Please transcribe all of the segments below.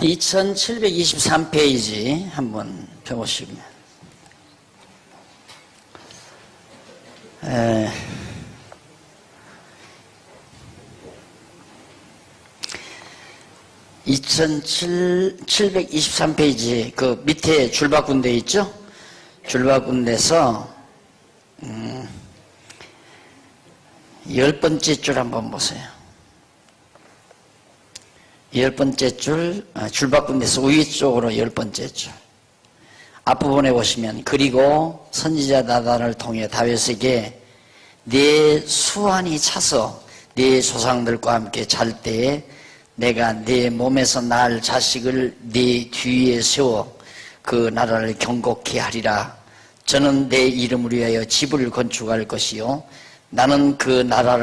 2723페이지 한번 펴보시면 2723페이지 그 밑에 줄 바꾼 데 있죠? 줄 바꾼 데서 10번째 줄 한번 보세요. 10번째 줄 바꾼 데서 위쪽으로 10번째 줄. 앞부분에 보시면 그리고 선지자 나단을 통해 다윗에게 네 수완이 차서 네 조상들과 함께 잘 때에 내가 네 몸에서 낳을 자식을 네 뒤에 세워 그 나라를 경고케 하리라. 저는 내 이름을 위하여 집을 건축할 것이요 나는 그 나라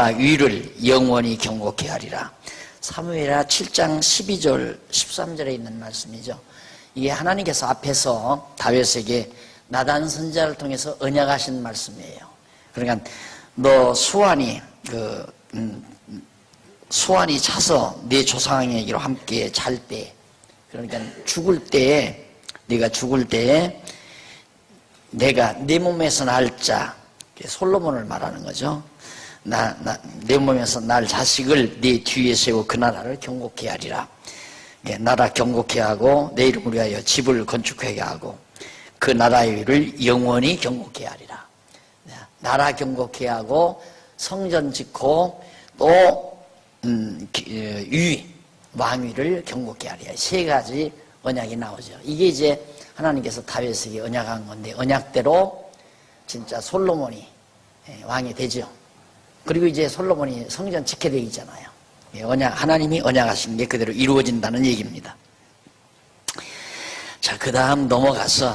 위를 영원히 경고케 하리라. 사무엘하 7장 12절 13절에 있는 말씀이죠. 이게 하나님께서 앞에서 다윗에게 나단 선지자를 통해서 언약하신 말씀이에요. 그러니까 너 수완이 차서 네 조상에게로 함께 잘 때, 그러니까 죽을 때에 네가 죽을 때에 내가 네 몸에서 날 자, 솔로몬을 말하는 거죠. 내 몸에서 날 자식을 네 뒤에 세워 그 나라를 경고케 하리라. 나라 경고케 하고 내 이름을 위하여 집을 건축하게 하고 그 나라의 위를 영원히 경고케 하리라. 나라 경고케 하고 성전 짓고 또 왕위를 경고케 하리라. 세 가지 언약이 나오죠. 이게 이제 하나님께서 다윗에게 언약한 건데 언약대로 진짜 솔로몬이 왕이 되죠. 그리고 이제 솔로몬이 성전 짓게 되어 있잖아요. 하나님이 언약하신 게 그대로 이루어진다는 얘기입니다. 자, 그 다음 넘어가서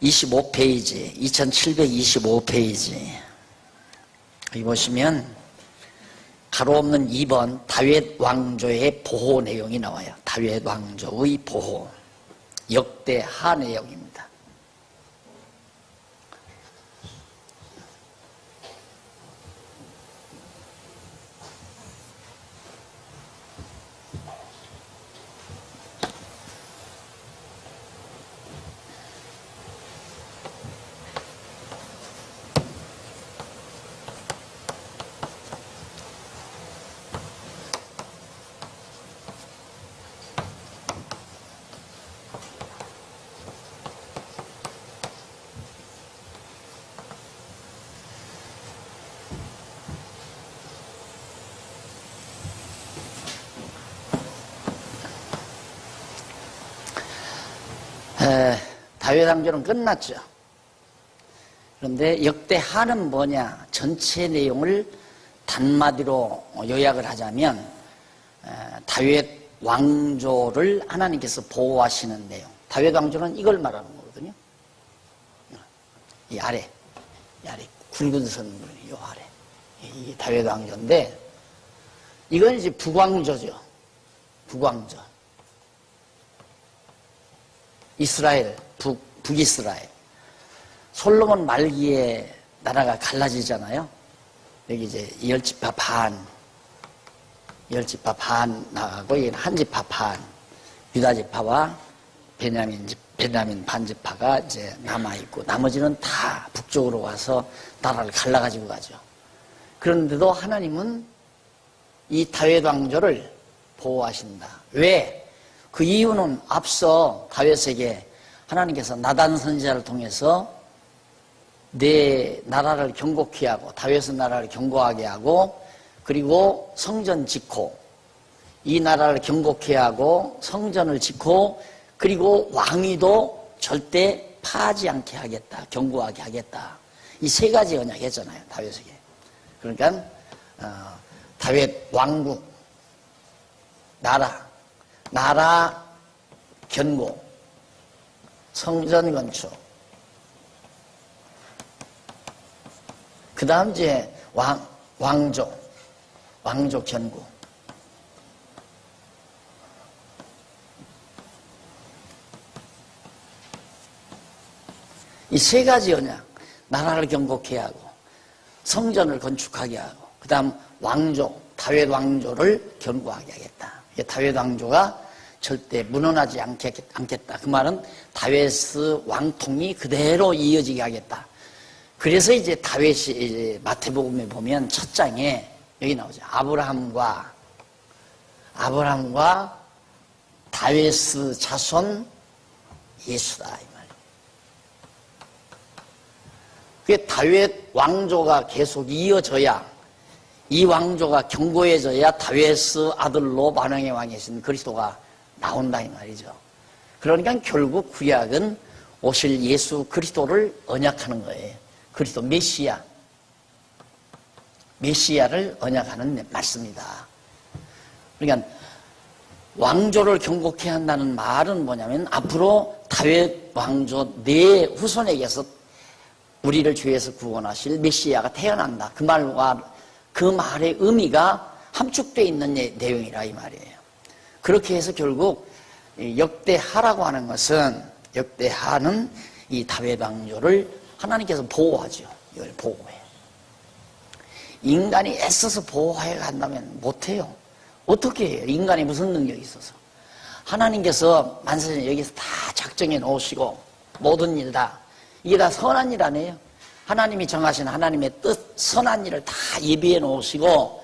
25페이지, 2725페이지 여기 보시면 가로 없는 2번 다윗 왕조의 보호 내용이 나와요. 다윗 왕조의 보호, 역대하 내용입니다. 다윗 왕조는 끝났죠. 그런데 역대하는 뭐냐? 전체 내용을 단마디로 요약을 하자면 다윗 왕조를 하나님께서 보호하시는 내용. 다윗 왕조는 이걸 말하는 거거든요. 이 아래 굵은 선, 이 아래. 이게 다윗 왕조인데 이건 이제 북왕조죠. 북왕조. 이스라엘, 북이스라엘. 솔로몬 말기에 나라가 갈라지잖아요. 여기 이제 열지파 반 나가고, 여기는 한지파 반, 유다지파와 베냐민 반지파가 이제 남아있고, 나머지는 다 북쪽으로 와서 나라를 갈라가지고 가죠. 그런데도 하나님은 이 다윗 왕조를 보호하신다. 왜? 그 이유는 앞서 다윗에게 하나님께서 나단 선지자를 통해서 내 나라를 경고케 하고 다윗의 나라를 경고하게 하고 그리고 성전 짓고 이 나라를 경고케 하고 성전을 짓고 그리고 왕위도 절대 파하지 않게 하겠다. 경고하게 하겠다. 이 세 가지 언약했잖아요. 다윗에게. 그러니까 다윗 왕국, 나라 견고, 성전 건축, 그 다음 이제 왕조 견고. 이 세 가지 언약, 나라를 경고케 하고 성전을 건축하게 하고 그 다음 왕조, 다윗 왕조를 견고하게 하겠다. 다윗 왕조가 절대 무너나지 않겠다. 그 말은 다윗의 왕통이 그대로 이어지게 하겠다. 그래서 이제 다윗이 이제 마태복음에 보면 첫 장에 여기 나오죠. 아브라함과 다윗의 자손 예수다 이 말이에요. 그 다윗 왕조가 계속 이어져야, 이 왕조가 견고해져야 다윗의 아들로 만왕의 왕이신 그리스도가 나온다 이 말이죠. 그러니까 결국 구약은 오실 예수 그리스도를 언약하는 거예요. 그리스도 메시아를 언약하는 말씀이다. 그러니까 왕조를 경고케 한다는 말은 뭐냐면 앞으로 다윗 왕조 내 후손에게서 우리를 죄에서 구원하실 메시아가 태어난다. 그 말의 의미가 함축되어 있는 내용이라 이 말이에요. 그렇게 해서 결국 역대하라고 하는 것은, 역대하는 이 다윗 왕조를 하나님께서 보호하죠. 이걸 보호해. 인간이 애써서 보호해 간다면 못해요. 어떻게 해요? 인간이 무슨 능력이 있어서. 하나님께서 만세전 여기서 다 작정해 놓으시고 모든 일 다, 이게 다 선한 일 아니에요? 하나님이 정하신 하나님의 뜻, 선한 일을 다 예비해 놓으시고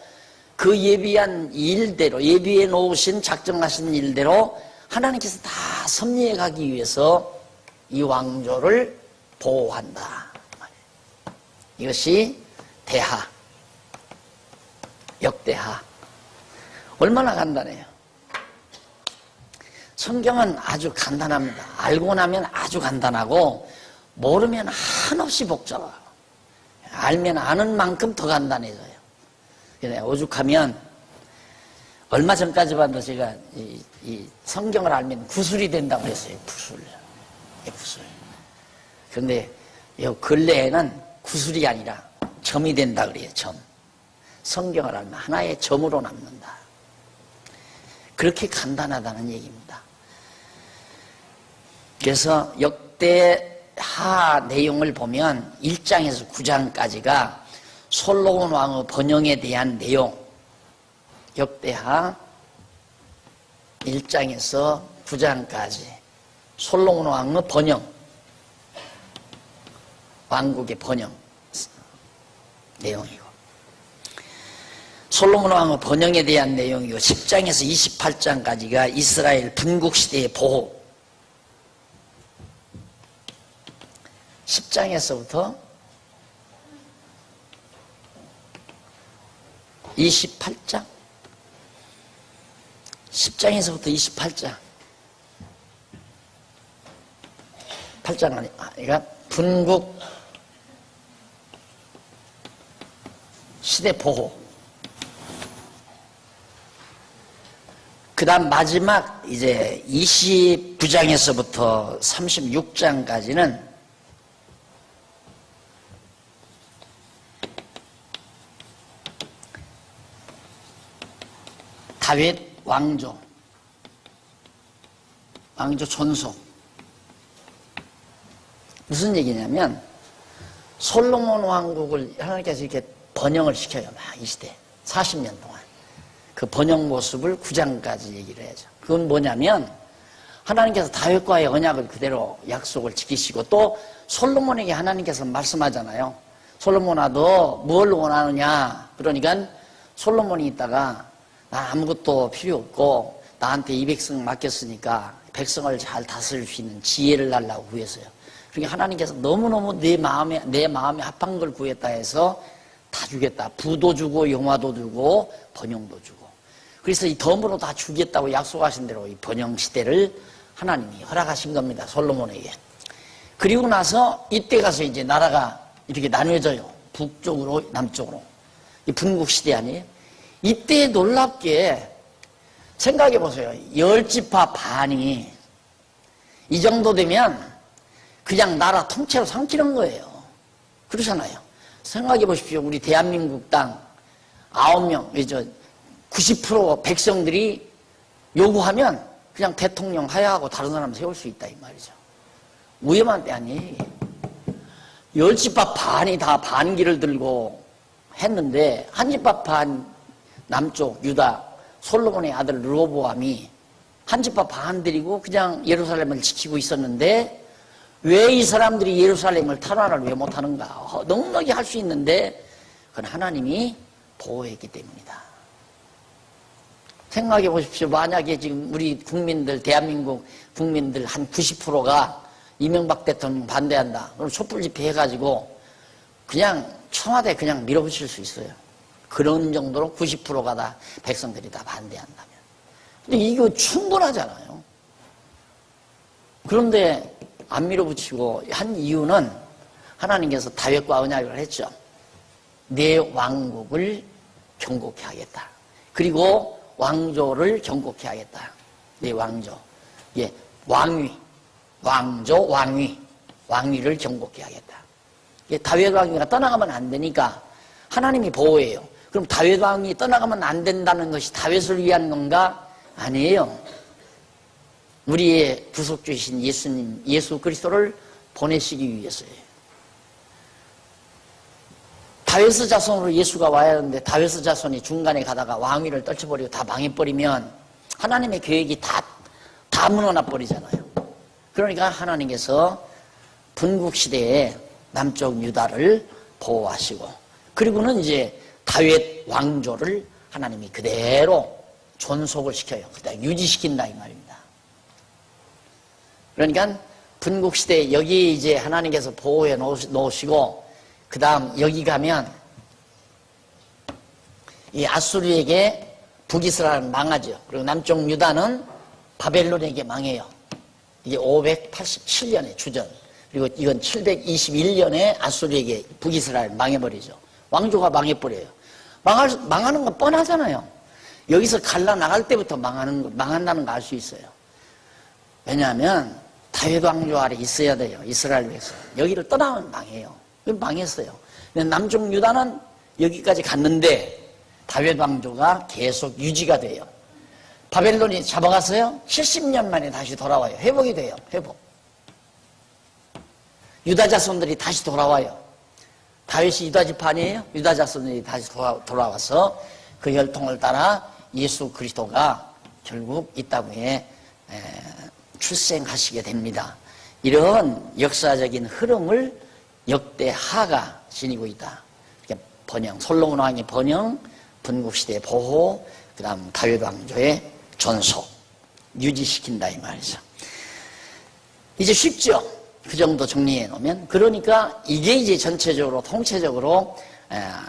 그 예비한 일대로, 예비해 놓으신 작정하신 일대로 하나님께서 다 섭리해 가기 위해서 이 왕조를 보호한다. 이것이 대하, 역대하. 얼마나 간단해요. 성경은 아주 간단합니다. 알고 나면 아주 간단하고 모르면 한없이 복잡하고 알면 아는 만큼 더 간단해져요. 그래, 오죽하면 얼마 전까지만 제가 이 성경을 알면 구술이 된다고 했어요. 구술. 그런데 이 근래에는 구술이 아니라 점이 된다 그래요. 점. 성경을 알면 하나의 점으로 남는다. 그렇게 간단하다는 얘기입니다. 그래서 역대하 내용을 보면 1장에서 9장까지가 솔로몬 왕의 번영에 대한 내용, 역대하 1장에서 9장까지 솔로몬 왕의 번영, 왕국의 번영 내용이고, 솔로몬 왕의 번영에 대한 내용이고, 10장에서 28장까지가 이스라엘 분국시대의 보호, 10장에서부터 28장, 10장에서부터 28장, 8장 아니라 분국 시대 보호. 그 다음 마지막 이제 29장에서부터 36장까지는 다윗 왕조 존속. 무슨 얘기냐면 솔로몬 왕국을 하나님께서 이렇게 번영을 시켜요. 막 이 시대 40년 동안. 그 번영 모습을 9장까지 얘기를 해야죠. 그건 뭐냐면 하나님께서 다윗과의 언약을 그대로 약속을 지키시고, 또 솔로몬에게 하나님께서 말씀하잖아요. 솔로몬아, 너 뭘 원하느냐? 그러니까 솔로몬이 있다가 나 아무것도 필요 없고 나한테 이 백성 맡겼으니까 백성을 잘 다스릴 수 있는 지혜를 달라고 구했어요. 그러니까 하나님께서 너무너무 내 마음에 합한 걸 구했다 해서 다 주겠다. 부도 주고 영화도 주고 번영도 주고. 그래서 이 덤으로 다 주겠다고 약속하신 대로 이 번영 시대를 하나님이 허락하신 겁니다. 솔로몬에게. 그리고 나서 이때 가서 이제 나라가 이렇게 나뉘어져요. 북쪽으로 남쪽으로. 이 분국 시대 아니에요? 이때 놀랍게 생각해 보세요. 10지파 반이 이 정도 되면 그냥 나라 통째로 삼키는 거예요. 그렇잖아요. 생각해 보십시오. 우리 대한민국 땅 9명, 90% 백성들이 요구하면 그냥 대통령 하야하고 다른 사람 세울 수 있다 이 말이죠. 위험한 때 아니에요. 10지파 반이 다 반기를 들고 했는데 한집합한 남쪽 유다 솔로몬의 아들 르호보암이 한집합 반 데리고 그냥 예루살렘을 지키고 있었는데 왜 이 사람들이 예루살렘을 탈환을 왜 못하는가? 넉넉히 할 수 있는데 그건 하나님이 보호했기 때문이다. 생각해 보십시오. 만약에 지금 우리 국민들, 대한민국 국민들 한 90%가 이명박 대통령 반대한다. 그럼 촛불 집회 해가지고 그냥 청와대 그냥 밀어붙일 수 있어요. 그런 정도로 90%가 다 백성들이 다 반대한다면. 근데 이거 충분하잖아요. 그런데 안 밀어붙이고 한 이유는 하나님께서 다윗과 언약을 했죠. 내 왕국을 경고케 하겠다. 그리고 왕조를 경고케 하겠다. 내 왕조. 예, 왕위. 왕조, 왕위. 왕위를 경고케 하겠다. 예, 다윗 왕위가 떠나가면 안 되니까 하나님이 보호해요. 그럼 다윗 왕이 떠나가면 안 된다는 것이 다윗을 위한 건가? 아니에요. 우리의 구속주이신 예수님, 예수 그리스도를 보내시기 위해서예요. 다윗의 자손으로 예수가 와야 하는데 다윗의 자손이 중간에 가다가 왕위를 떨쳐버리고 다 망해버리면 하나님의 계획이 다 무너져 버리잖아요. 그러니까 하나님께서 분국시대에 남쪽 유다를 보호하시고 그리고는 이제 다윗 왕조를 하나님이 그대로 존속을 시켜요. 그대로 유지시킨다 이 말입니다. 그러니까 분국시대에 여기 이제 하나님께서 보호해 놓으시고 그 다음 여기 가면 이 아수르에게 북이스라엘은 망하죠. 그리고 남쪽 유다는 바벨론에게 망해요. 이게 587년의 주전. 그리고 이건 721년에 아수르에게 북이스라엘 망해버리죠. 왕조가 망해버려요. 망하는 건 뻔하잖아요. 여기서 갈라나갈 때부터 망한다는 거 알 수 있어요. 왜냐하면 다윗 왕조 아래 있어야 돼요. 이스라엘 백성. 여기를 떠나면 망해요. 망했어요. 남쪽 유다는 여기까지 갔는데 다윗 왕조가 계속 유지가 돼요. 바벨론이 잡아갔어요. 70년 만에 다시 돌아와요. 회복이 돼요. 회복. 유다 자손들이 다시 돌아와요. 다윗이 유다 지파니에요. 유다 자손들이 다시 돌아와서 그 혈통을 따라 예수 그리스도가 결국 이 땅에 출생하시게 됩니다. 이런 역사적인 흐름을 역대하가 지니고 있다. 번영, 솔로몬 왕의 번영, 분국시대의 보호, 그 다음 다윗 왕조의 존속, 유지시킨다 이 말이죠. 이제 쉽죠? 그 정도 정리해 놓으면. 그러니까 이게 이제 전체적으로, 통체적으로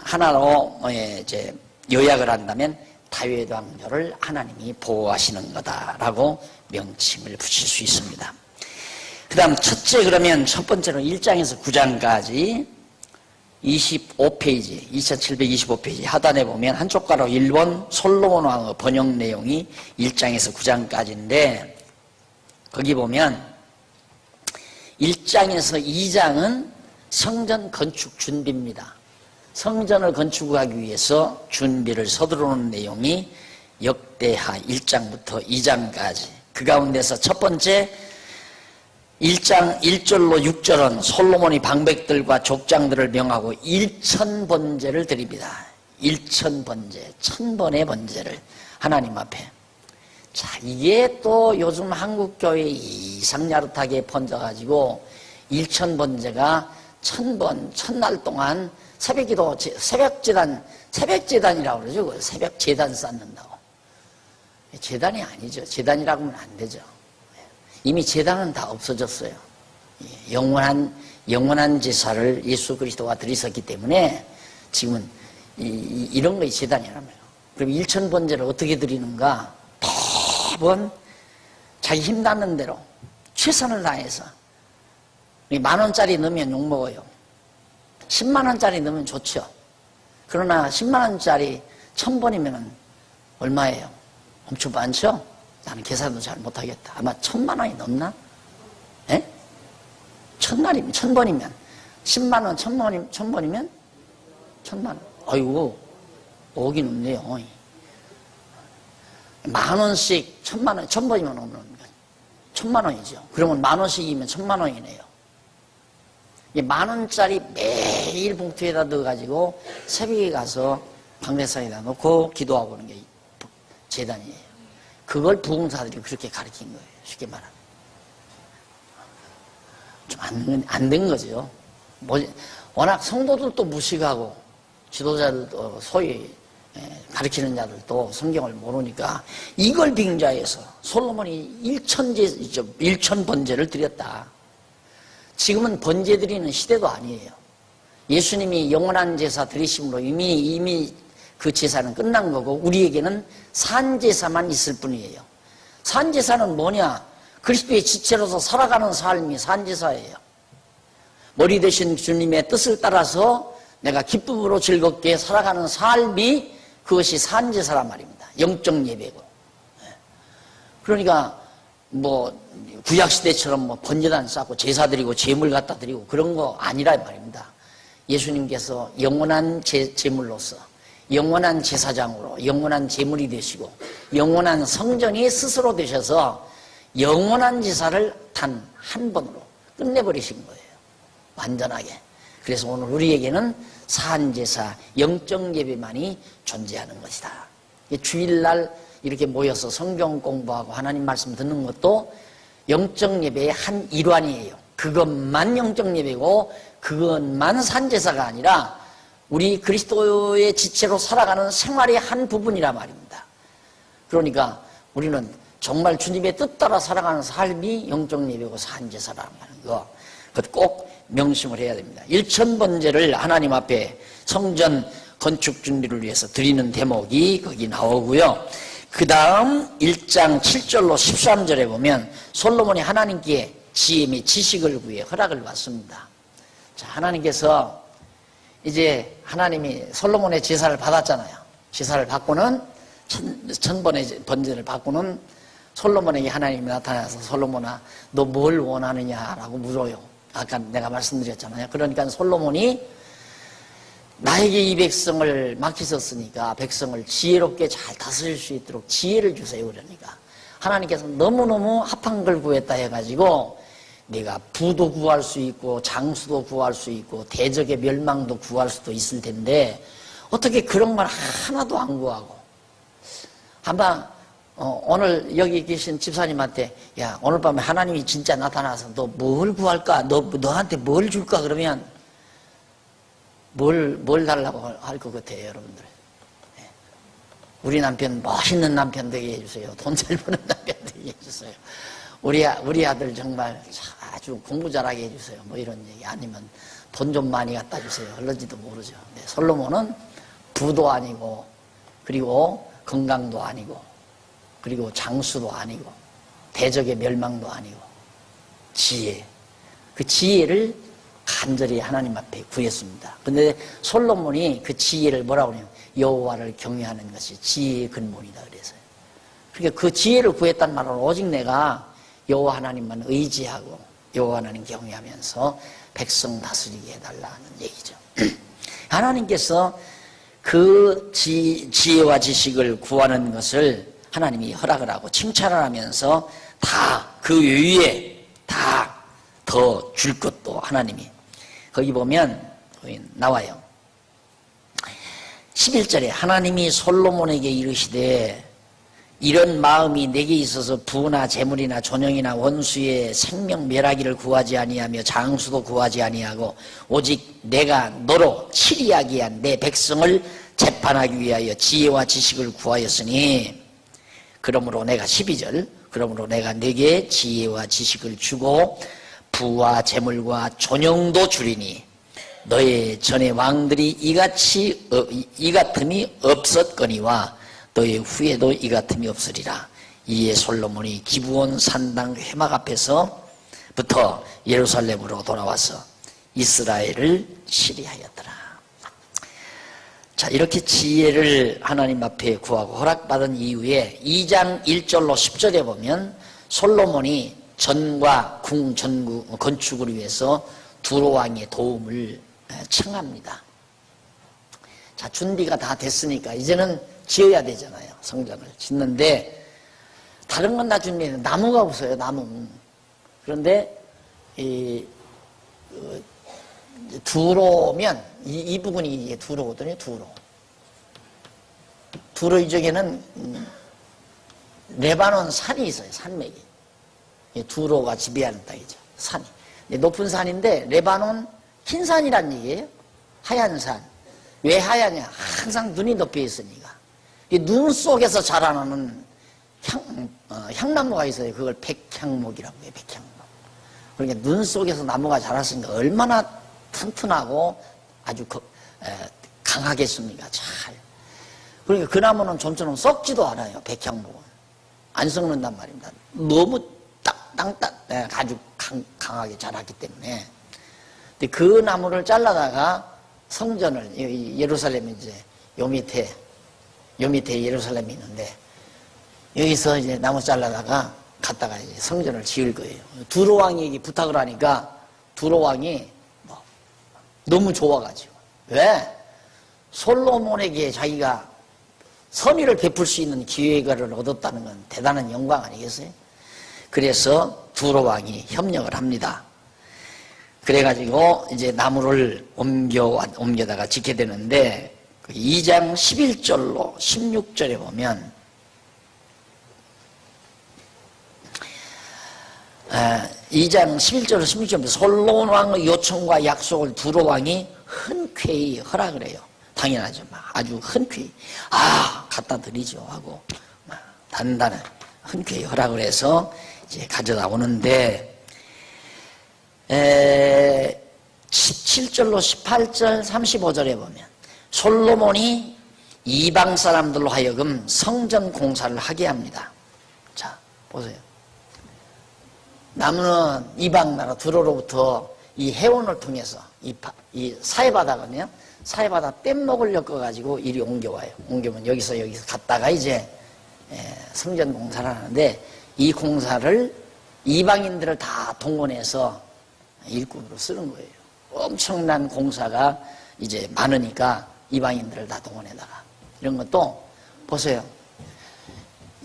하나로 이제 요약을 한다면 다윗 왕조를 하나님이 보호하시는 거다라고 명칭을 붙일 수 있습니다. 그 다음 첫째 그러면 첫 번째로 1장에서 9장까지 25페이지 2725페이지 하단에 보면 한쪽 가로 일본 솔로몬 왕의 번역 내용이 1장에서 9장까지인데 거기 보면 1장에서 2장은 성전 건축 준비입니다. 성전을 건축하기 위해서 준비를 서두르는 내용이 역대하 1장부터 2장까지 그 가운데서 첫 번째 1장 1절로 6절은 솔로몬이 방백들과 족장들을 명하고 1000번제를 드립니다. 1000번제, 1000번의 번제를 하나님 앞에. 자, 이게 또 요즘 한국교회에 이상야릇하게 번져가지고 1000번제가 1000번, 첫날 동안 새벽기도, 새벽재단이라고 그러죠. 새벽재단 쌓는다고. 재단이 아니죠. 재단이라고 하면 안 되죠. 이미 재단은 다 없어졌어요. 영원한 제사를 예수 그리스도가 드리셨기 때문에 지금은 이런 거이 재단이라며요. 그럼 1000번제를 어떻게 드리는가? 매번 자기 힘 닿는 대로 최선을 다해서 10,000원짜리 넣으면 욕먹어요. 100,000원짜리 넣으면 좋죠. 그러나 100,000원짜리 1000번이면 얼마예요? 엄청 많죠? 나는 계산도 잘 못하겠다. 아마 10,000,000원이 넘나? 예? 1000날이면, 1000번이면. 10만원, 1000번이면? 1000만원. 아이고, 5억이 넘네요. 10,000원씩 1000만원, 1000번이면 넘는 거예요. 1000만원이죠. 그러면 10,000원씩이면 1000만원이네요. 10,000원짜리 매일 봉투에다 넣어가지고 새벽에 가서 방례상에다 놓고 기도하고 오는 게 재단이에요. 그걸 부흥사들이 그렇게 가르친 거예요. 쉽게 말하면. 좀 안 된 거죠. 워낙 성도들도 무식하고 지도자들도 소위 가르치는 자들도 성경을 모르니까 이걸 빙자해서 솔로몬이 1,000번제를 드렸다. 지금은 번제 드리는 시대도 아니에요. 예수님이 영원한 제사 드리심으로 이미 그 제사는 끝난 거고 우리에게는 산제사만 있을 뿐이에요. 산제사는 뭐냐? 그리스도의 지체로서 살아가는 삶이 산제사예요. 머리 되신 주님의 뜻을 따라서 내가 기쁨으로 즐겁게 살아가는 삶이 그것이 산제사란 말입니다. 영적 예배고. 그러니까 구약시대처럼 번제단 쌓고 제사 드리고 제물 갖다 드리고 그런 거 아니라 말입니다. 예수님께서 영원한 제물로서 영원한 제사장으로 영원한 제물이 되시고 영원한 성전이 스스로 되셔서 영원한 제사를 단 한 번으로 끝내버리신 거예요. 완전하게. 그래서 오늘 우리에게는 산제사, 영적 예배만이 존재하는 것이다. 주일날 이렇게 모여서 성경 공부하고 하나님 말씀 듣는 것도 영적 예배의 한 일환이에요. 그것만 영적 예배고 그것만 산제사가 아니라 우리 그리스도의 지체로 살아가는 생활의 한 부분이란 말입니다. 그러니까 우리는 정말 주님의 뜻 따라 살아가는 삶이 영적 예배고 산제사라는 거, 그것 꼭 명심을 해야 됩니다. 1,000번제를 하나님 앞에 성전 건축 준비를 위해서 드리는 대목이 거기 나오고요. 그 다음 1장 7절로 13절에 보면 솔로몬이 하나님께 지혜 및 지식을 구해 허락을 받습니다. 자, 하나님께서 이제 하나님이 솔로몬의 제사를 받았잖아요. 제사를 받고는 1,000번의 번제를 받고는 솔로몬에게 하나님이 나타나서 솔로몬아 너 뭘 원하느냐라고 물어요. 아까 내가 말씀드렸잖아요. 그러니까 솔로몬이 나에게 이 백성을 맡기셨으니까 백성을 지혜롭게 잘 다스릴 수 있도록 지혜를 주세요. 그러니까 하나님께서 너무너무 합한 걸 구했다 해가지고 내가 부도 구할 수 있고 장수도 구할 수 있고 대적의 멸망도 구할 수도 있을 텐데 어떻게 그런 말 하나도 안 구하고 아마 오늘 여기 계신 집사님한테 야 오늘 밤에 하나님이 진짜 나타나서 너 뭘 구할까? 너한테 뭘 줄까? 그러면 뭘 달라고 할 것 같아요, 여러분들. 우리 남편 멋있는 남편 되게 해주세요. 돈 잘 버는 남편 되게 해주세요. 우리 아들 정말 아주 공부 잘하게 해주세요. 뭐 이런 얘기 아니면 돈 좀 많이 갖다 주세요. 그런지도 모르죠. 네, 솔로몬은 부도 아니고 그리고 건강도 아니고 그리고 장수도 아니고 대적의 멸망도 아니고 지혜, 그 지혜를 간절히 하나님 앞에 구했습니다. 근데 솔로몬이 그 지혜를 뭐라고 하냐면 여호와를 경외하는 것이 지혜의 근본이다 그래서요. 그러니까 그 지혜를 구했단 말은 오직 내가 여호와 하나님만 의지하고 여호와 하나님 경외하면서 백성 다스리게 해달라는 얘기죠. 하나님께서 그 지혜와 지식을 구하는 것을 하나님이 허락을 하고 칭찬을 하면서 다 그 위에 다 더 줄 것도 하나님이 거기 보면 나와요. 11절에 하나님이 솔로몬에게 이르시되 이런 마음이 내게 있어서 부나 재물이나 존영이나 원수의 생명 멸하기를 구하지 아니하며 장수도 구하지 아니하고 오직 내가 너로 치리하게 한 내 백성을 재판하기 위하여 지혜와 지식을 구하였으니 그러므로 내가 12절 그러므로 내가 네게 지혜와 지식을 주고 부와 재물과 존영도 주리니 너의 전의 왕들이 이 같음이 없었거니와 너의 후에도 이 같음이 없으리라. 이에 솔로몬이 기브온 산당 회막 앞에서부터 예루살렘으로 돌아와서 이스라엘을 치리하였더라. 자, 이렇게 지혜를 하나님 앞에 구하고 허락받은 이후에 2장 1절로 10절에 보면 솔로몬이 전과 궁 건축을 위해서 두로 왕의 도움을 청합니다. 자, 준비가 다 됐으니까 이제는 지어야 되잖아요. 성전을 짓는데 다른 건 다 준비했는데 나무가 없어요. 나무. 그런데 두로면 이 부분이 이게 두로거든요. 두로 이쪽에는 레바논 산이 있어요. 산맥이. 두로가 지배하는 땅이죠. 산이. 높은 산인데 레바논 흰산이란 얘기예요. 하얀 산. 왜 하얗냐? 항상 눈이 높여 있으니까. 이 눈 속에서 자라나는 향나무가 있어요. 그걸 백향목이라고 해요. 백향목. 그러니까 눈 속에서 나무가 자랐으니까 얼마나 튼튼하고 아주 강하겠습니까? 잘. 그러니까 그 나무는 좀처럼 썩지도 않아요. 백향목은. 안 썩는단 말입니다. 너무 땅땅 아주 강하게 자랐기 때문에. 근데 그 나무를 잘라다가 성전을, 예루살렘이 이제 요 밑에 예루살렘이 있는데, 여기서 이제 나무 잘라다가 갔다가 이제 성전을 지을 거예요. 두로왕이 부탁을 하니까 두로왕이 너무 좋아가지고. 왜? 솔로몬에게 자기가 선의를 베풀 수 있는 기회를 얻었다는 건 대단한 영광 아니겠어요? 그래서 두로왕이 협력을 합니다. 그래가지고 이제 나무를 옮겨다가 짓게 되는데, 2장 11절로 16절에 보면 2장 11절로 16절에 솔로몬 왕의 요청과 약속을 두로왕이 흔쾌히 허락을 해요. 당연하죠. 아주 흔쾌히 갖다 드리죠 하고 단단히 흔쾌히 허락을 해서 이제 가져다 오는데, 17절로 18절 35절에 보면 솔로몬이 이방 사람들로 하여금 성전 공사를 하게 합니다. 자, 보세요. 나무는 이방 나라 두로로부터 이 해원을 통해서 이 사해바다거든요. 사해바다 뗏목을 엮어가지고 이리 옮겨와요. 옮겨면 여기서 갔다가 이제 성전 공사를 하는데, 이 공사를 이방인들을 다 동원해서 일꾼으로 쓰는 거예요. 엄청난 공사가 이제 많으니까 이방인들을 다 동원해다가. 이런 것도 보세요.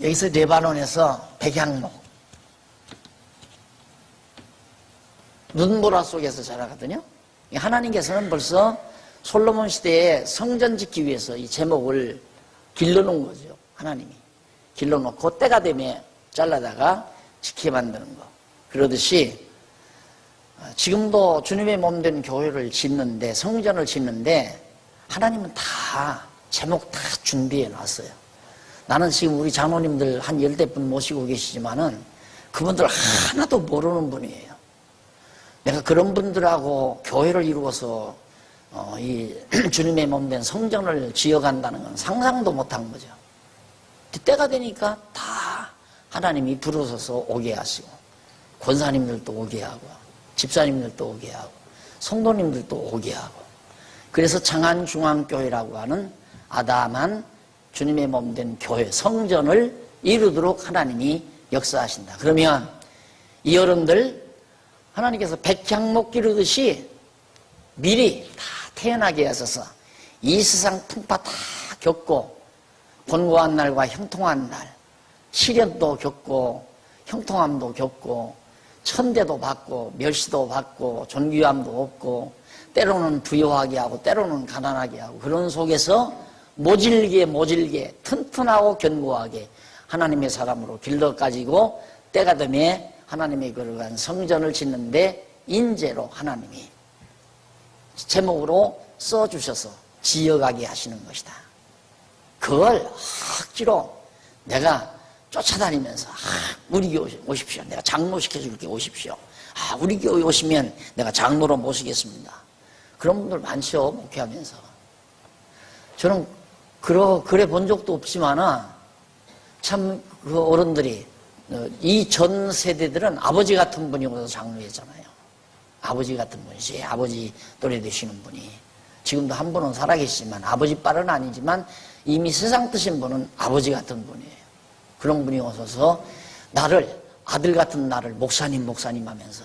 여기서 레바논에서 백향목, 눈보라 속에서 자라거든요. 하나님께서는 벌써 솔로몬 시대에 성전 짓기 위해서 이 제목을 길러놓은 거죠. 하나님이 길러놓고 때가 되면 잘라다가 지게 만드는 거. 그러듯이 지금도 주님의 몸된 교회를 짓는데, 성전을 짓는데 하나님은 다 제목 다 준비해 놨어요. 나는 지금 우리 장로님들 한 10대 분 모시고 계시지만은 그분들 하나도 모르는 분이에요. 내가 그런 분들하고 교회를 이루어서 이 주님의 몸된 성전을 지어간다는 건 상상도 못한 거죠. 때가 되니까 다 하나님이 부르셔서 오게 하시고, 권사님들도 오게 하고, 집사님들도 오게 하고, 성도님들도 오게 하고, 그래서 장안중앙교회라고 하는 아담한 주님의 몸된 교회, 성전을 이루도록 하나님이 역사하신다. 그러면 이 여러분들 하나님께서 백향목 기르듯이 미리 다 태어나게 하셔서 이 세상 풍파 다 겪고, 곤고한 날과 형통한 날, 시련도 겪고 형통함도 겪고 천대도 받고 멸시도 받고 존귀함도 없고 때로는 부유하게 하고 때로는 가난하게 하고, 그런 속에서 모질게 튼튼하고 견고하게 하나님의 사람으로 길러가지고 때가 되면 하나님의 거룩한 성전을 짓는데 인재로 하나님이 제목으로 써주셔서 지어가게 하시는 것이다. 그걸 억지로 내가 쫓아다니면서 우리 교회 오십시오. 내가 장로 시켜줄게 오십시오. 우리 교회 오시면 내가 장로로 모시겠습니다. 그런 분들 많죠. 목회하면서. 저는 그래 본 적도 없지만 참 그 어른들이 이 전 세대들은 아버지 같은 분이 오서 장로했잖아요. 아버지 같은 분이시, 아버지 또래 되시는 분이. 지금도 한 분은 살아계시지만 아버지 빨은 아니지만 이미 세상 뜨신 분은 아버지 같은 분이에요. 그런 분이 오셔서 나를, 아들 같은 나를 목사님 하면서,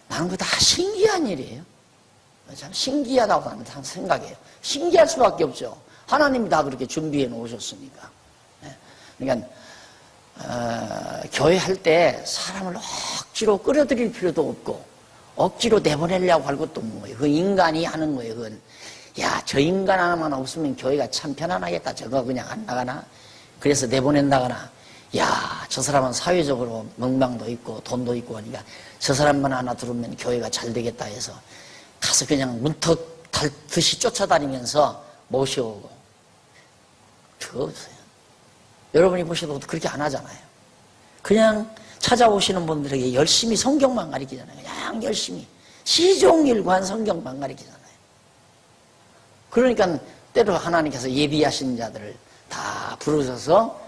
나는 그거 다 신기한 일이에요. 참 신기하다고 나는 생각해요. 신기할 수밖에 없죠. 하나님이 다 그렇게 준비해 놓으셨으니까. 그러니까 교회 할 때 사람을 억지로 끌어들일 필요도 없고 억지로 내보내려고 할 것도 없는 거예요. 그 인간이 하는 거예요. 그건 야, 저 인간 하나만 없으면 교회가 참 편안하겠다. 저거 그냥 안 나가나? 그래서 내보낸다거나, 야, 저 사람은 사회적으로 명망도 있고 돈도 있고 하니까 저 사람만 하나 들으면 교회가 잘 되겠다 해서 가서 그냥 문턱 달듯이 쫓아다니면서 모셔오고. 그거 없어요. 여러분이 보셔도 그렇게 안 하잖아요. 그냥 찾아오시는 분들에게 열심히 성경만 가르치잖아요. 그냥 열심히 시종일관 성경만 가르치잖아요. 그러니까 때로 하나님께서 예비하신 자들을 다 부르셔서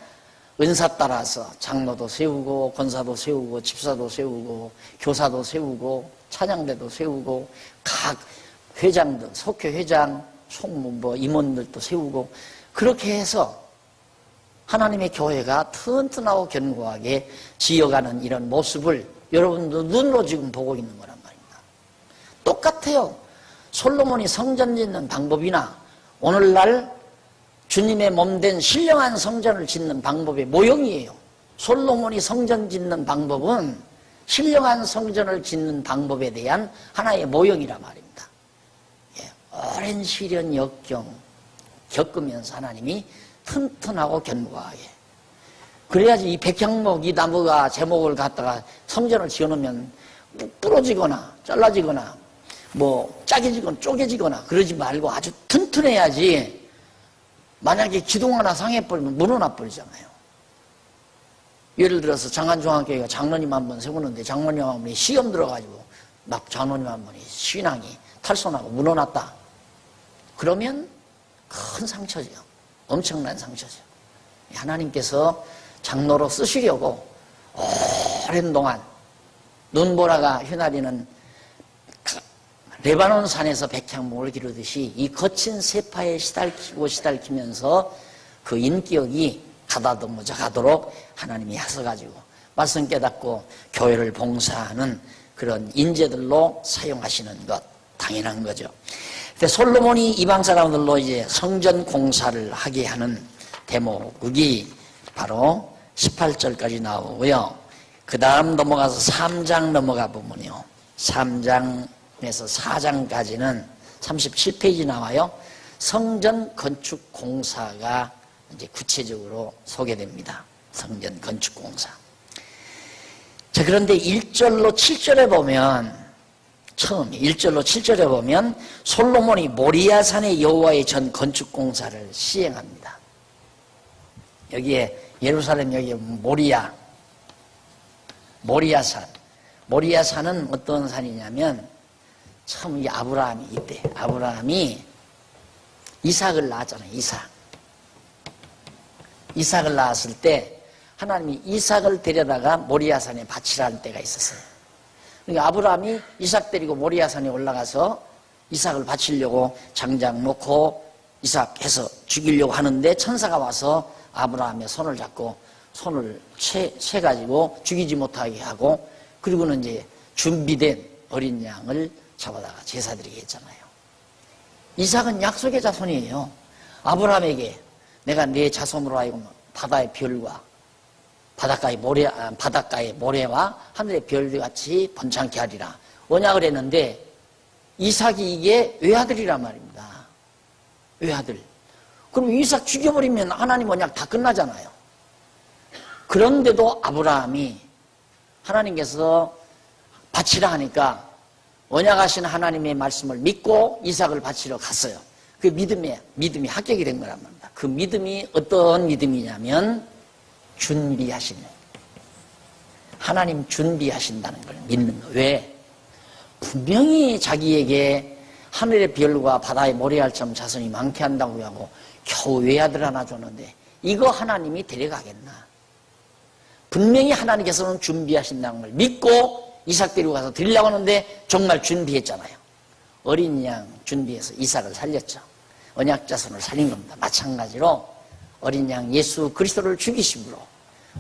은사 따라서 장로도 세우고 권사도 세우고 집사도 세우고 교사도 세우고 찬양대도 세우고 각 회장들 속회 회장 총무 임원들도 세우고 그렇게 해서 하나님의 교회가 튼튼하고 견고하게 지어가는 이런 모습을 여러분도 눈으로 지금 보고 있는 거란 말입니다. 똑같아요. 솔로몬이 성전 짓는 방법이나 오늘날 주님의 몸된 신령한 성전을 짓는 방법의 모형이에요. 솔로몬이 성전 짓는 방법은 신령한 성전을 짓는 방법에 대한 하나의 모형이란 말입니다. 오랜 시련 역경 겪으면서 하나님이 튼튼하고 견고하게. 그래야지 이 백향목, 이 나무가 제목을 갖다가 성전을 지어놓으면 부러지거나 잘라지거나 짜개지거나 쪼개지거나 그러지 말고 아주 튼튼해야지. 만약에 기둥 하나 상해버리면 무너나 버리잖아요. 예를 들어서 장안중앙교회가 장로님 한 번 세우는데 장로님 한 분이 시험 들어가지고 막 장로님 한 분이 신앙이 탈선하고 무너났다. 그러면 큰 상처죠. 엄청난 상처죠. 하나님께서 장로로 쓰시려고 오랜 동안 눈보라가 휘날리는 레바논 산에서 백향목을 기르듯이 이 거친 세파에 시달키면서 그 인격이 가다듬어져 가도록 하나님이 하셔가지고 말씀 깨닫고 교회를 봉사하는 그런 인재들로 사용하시는 것 당연한 거죠. 근데 솔로몬이 이방 사람들로 이제 성전 공사를 하게 하는 대목이 바로 18절까지 나오고요. 그 다음 넘어가서 3장 넘어가 보면요. 3장에서 4장까지는 37페이지 나와요. 성전 건축 공사가 이제 구체적으로 소개됩니다. 성전 건축 공사. 자, 그런데 1절로 7절에 보면 처음 1절로 7절에 보면 솔로몬이 모리아산의 여호와의 전 건축 공사를 시행합니다. 여기에 예루살렘 여기에 모리아산. 모리아산은 어떤 산이냐면 처음 이 아브라함이 이때 아브라함이 이삭을 낳았잖아요. 이삭을 낳았을 때 하나님이 이삭을 데려다가 모리아산에 바치라는 때가 있었어요. 그러니까 아브라함이 이삭 데리고 모리아산에 올라가서 이삭을 바치려고 장작 놓고 이삭 해서 죽이려고 하는데 천사가 와서 아브라함의 손을 잡고 손을 채가지고 죽이지 못하게 하고 그리고는 이제 준비된 어린 양을 잡아다가 제사 드리게 했잖아요. 이삭은 약속의 자손이에요. 아브라함에게 내가 네 자손으로 하여금 바다의 별과 바닷가의 모래와 하늘의 별같이 번창케 하리라 언약을 했는데 이삭이 이게 외아들이란 말입니다. 외아들. 그럼 이삭 죽여버리면 하나님 언약 다 끝나잖아요. 그런데도 아브라함이 하나님께서 바치라 하니까 언약하신 하나님의 말씀을 믿고 이삭을 바치러 갔어요. 그 믿음이 합격이 된 거란 말입니다. 그 믿음이 어떤 믿음이냐면 준비하시는 하나님 준비하신다는 걸 믿는 거. 왜? 분명히 자기에게 하늘의 별과 바다의 모래알처럼 자손이 많게 한다고 하고 겨우 외아들 하나 줬는데 이거 하나님이 데려가겠나? 분명히 하나님께서는 준비하신다는 걸 믿고 이삭 데리고 가서 드리려고 하는데 정말 준비했잖아요. 어린 양 준비해서 이삭을 살렸죠. 언약 자손을 살린 겁니다. 마찬가지로 어린 양 예수 그리스도를 죽이심으로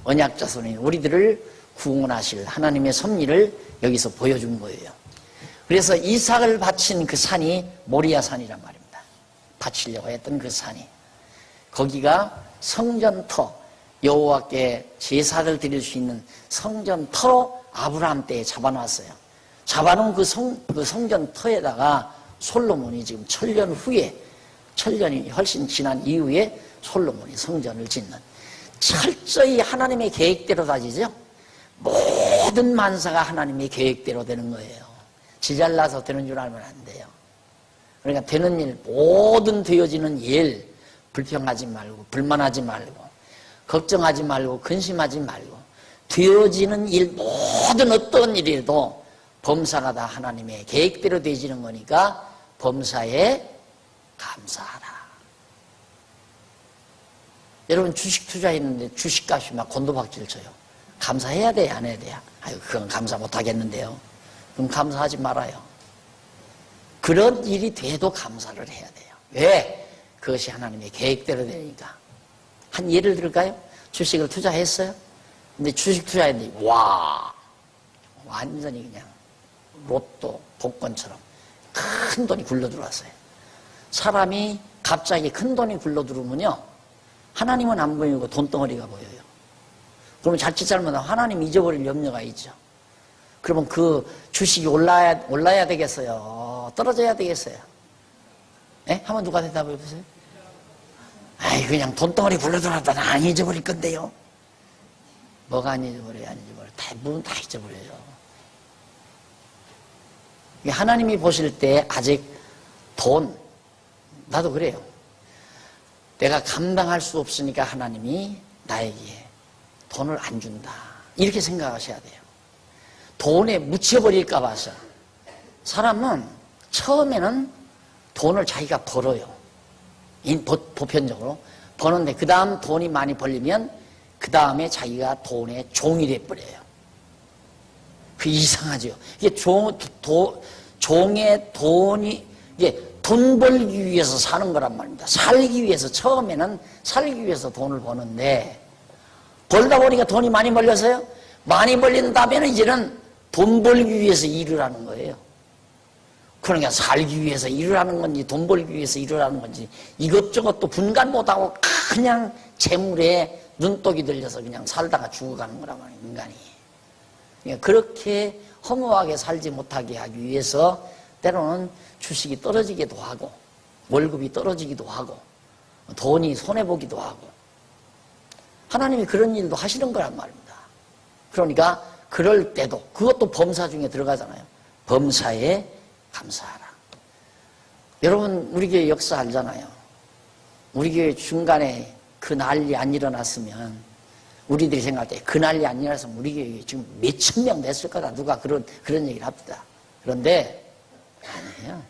언약 자손인 우리들을 구원하실 하나님의 섭리를 여기서 보여준 거예요. 그래서 이삭을 바친 그 산이 모리아산이란 말입니다. 바치려고 했던 그 산이. 거기가 성전터, 여호와께 제사를 드릴 수 있는 성전터로 아브라함 때에 잡아놨어요. 잡아놓은 그 성전 터에다가 솔로몬이 지금 천년 후에, 천년이 훨씬 지난 이후에 솔로몬이 성전을 짓는, 철저히 하나님의 계획대로 다지죠. 모든 만사가 하나님의 계획대로 되는 거예요. 지 잘나서 되는 줄 알면 안 돼요. 그러니까 되는 일, 모든 되어지는 일, 불평하지 말고, 불만하지 말고, 걱정하지 말고, 근심하지 말고, 되어지는 일, 모든 어떤 일이라도 범사가 다 하나님의 계획대로 되어지는 거니까 범사에 감사하라. 여러분 주식 투자했는데 주식값이 막 곤두박질 쳐요. 감사해야 돼, 안 해야 돼요? 아유, 그건 감사 못 하겠는데요. 그럼 감사하지 말아요. 그런 일이 돼도 감사를 해야 돼요. 왜? 그것이 하나님의 계획대로 되니까. 한 예를 들까요? 주식을 투자했어요. 근데 주식 투자했는데 와, 완전히 그냥 로또 복권처럼 큰 돈이 굴러 들어왔어요. 사람이 갑자기 큰 돈이 굴러 들어오면요, 하나님은 안 보이고 돈덩어리가 보여요. 그러면 자칫 잘못하면 하나님 잊어버릴 염려가 있죠. 그러면 그 주식이 올라야 되겠어요? 떨어져야 되겠어요? 예? 한번 누가 대답해 보세요. 아이, 그냥 돈덩어리 굴러 들어왔다 안 잊어버릴 건데요. 뭐가 안 잊어버려요? 안 잊어버려요. 대부분 다 잊어버려요. 하나님이 보실 때 아직 돈, 나도 그래요. 내가 감당할 수 없으니까 하나님이 나에게 돈을 안 준다, 이렇게 생각하셔야 돼요. 돈에 묻혀버릴까 봐서. 사람은 처음에는 돈을 자기가 벌어요. 보편적으로 버는데 그 다음 돈이 많이 벌리면 그 다음에 자기가 돈의 종이 돼버려요. 그 이상하죠. 이게 종의 돈이, 이게 돈 벌기 위해서 사는 거란 말입니다. 살기 위해서, 처음에는 살기 위해서 돈을 버는데, 벌다 보니까 돈이 많이 벌려서요, 많이 벌린 다음에는 이제는 돈 벌기 위해서 일을 하는 거예요. 그러니까 살기 위해서 일을 하는 건지 돈 벌기 위해서 일을 하는 건지 이것저것 또 분간 못하고 그냥 재물에 눈독이 들려서 그냥 살다가 죽어가는 거란 말이에요, 인간이. 그러니까 그렇게 허무하게 살지 못하게 하기 위해서 때로는 주식이 떨어지기도 하고 월급이 떨어지기도 하고 돈이 손해보기도 하고, 하나님이 그런 일도 하시는 거란 말입니다. 그러니까 그럴 때도, 그것도 범사 중에 들어가잖아요. 범사에 감사하라. 여러분 우리 교회 역사 알잖아요. 우리 교회 중간에 그 난리 안 일어났으면, 우리들이 생각할 때 그 난리 안 일어났으면 우리 교회 지금 몇천 명 됐을 거다, 누가 그런 얘기를 합니다. 그런데 아니에요.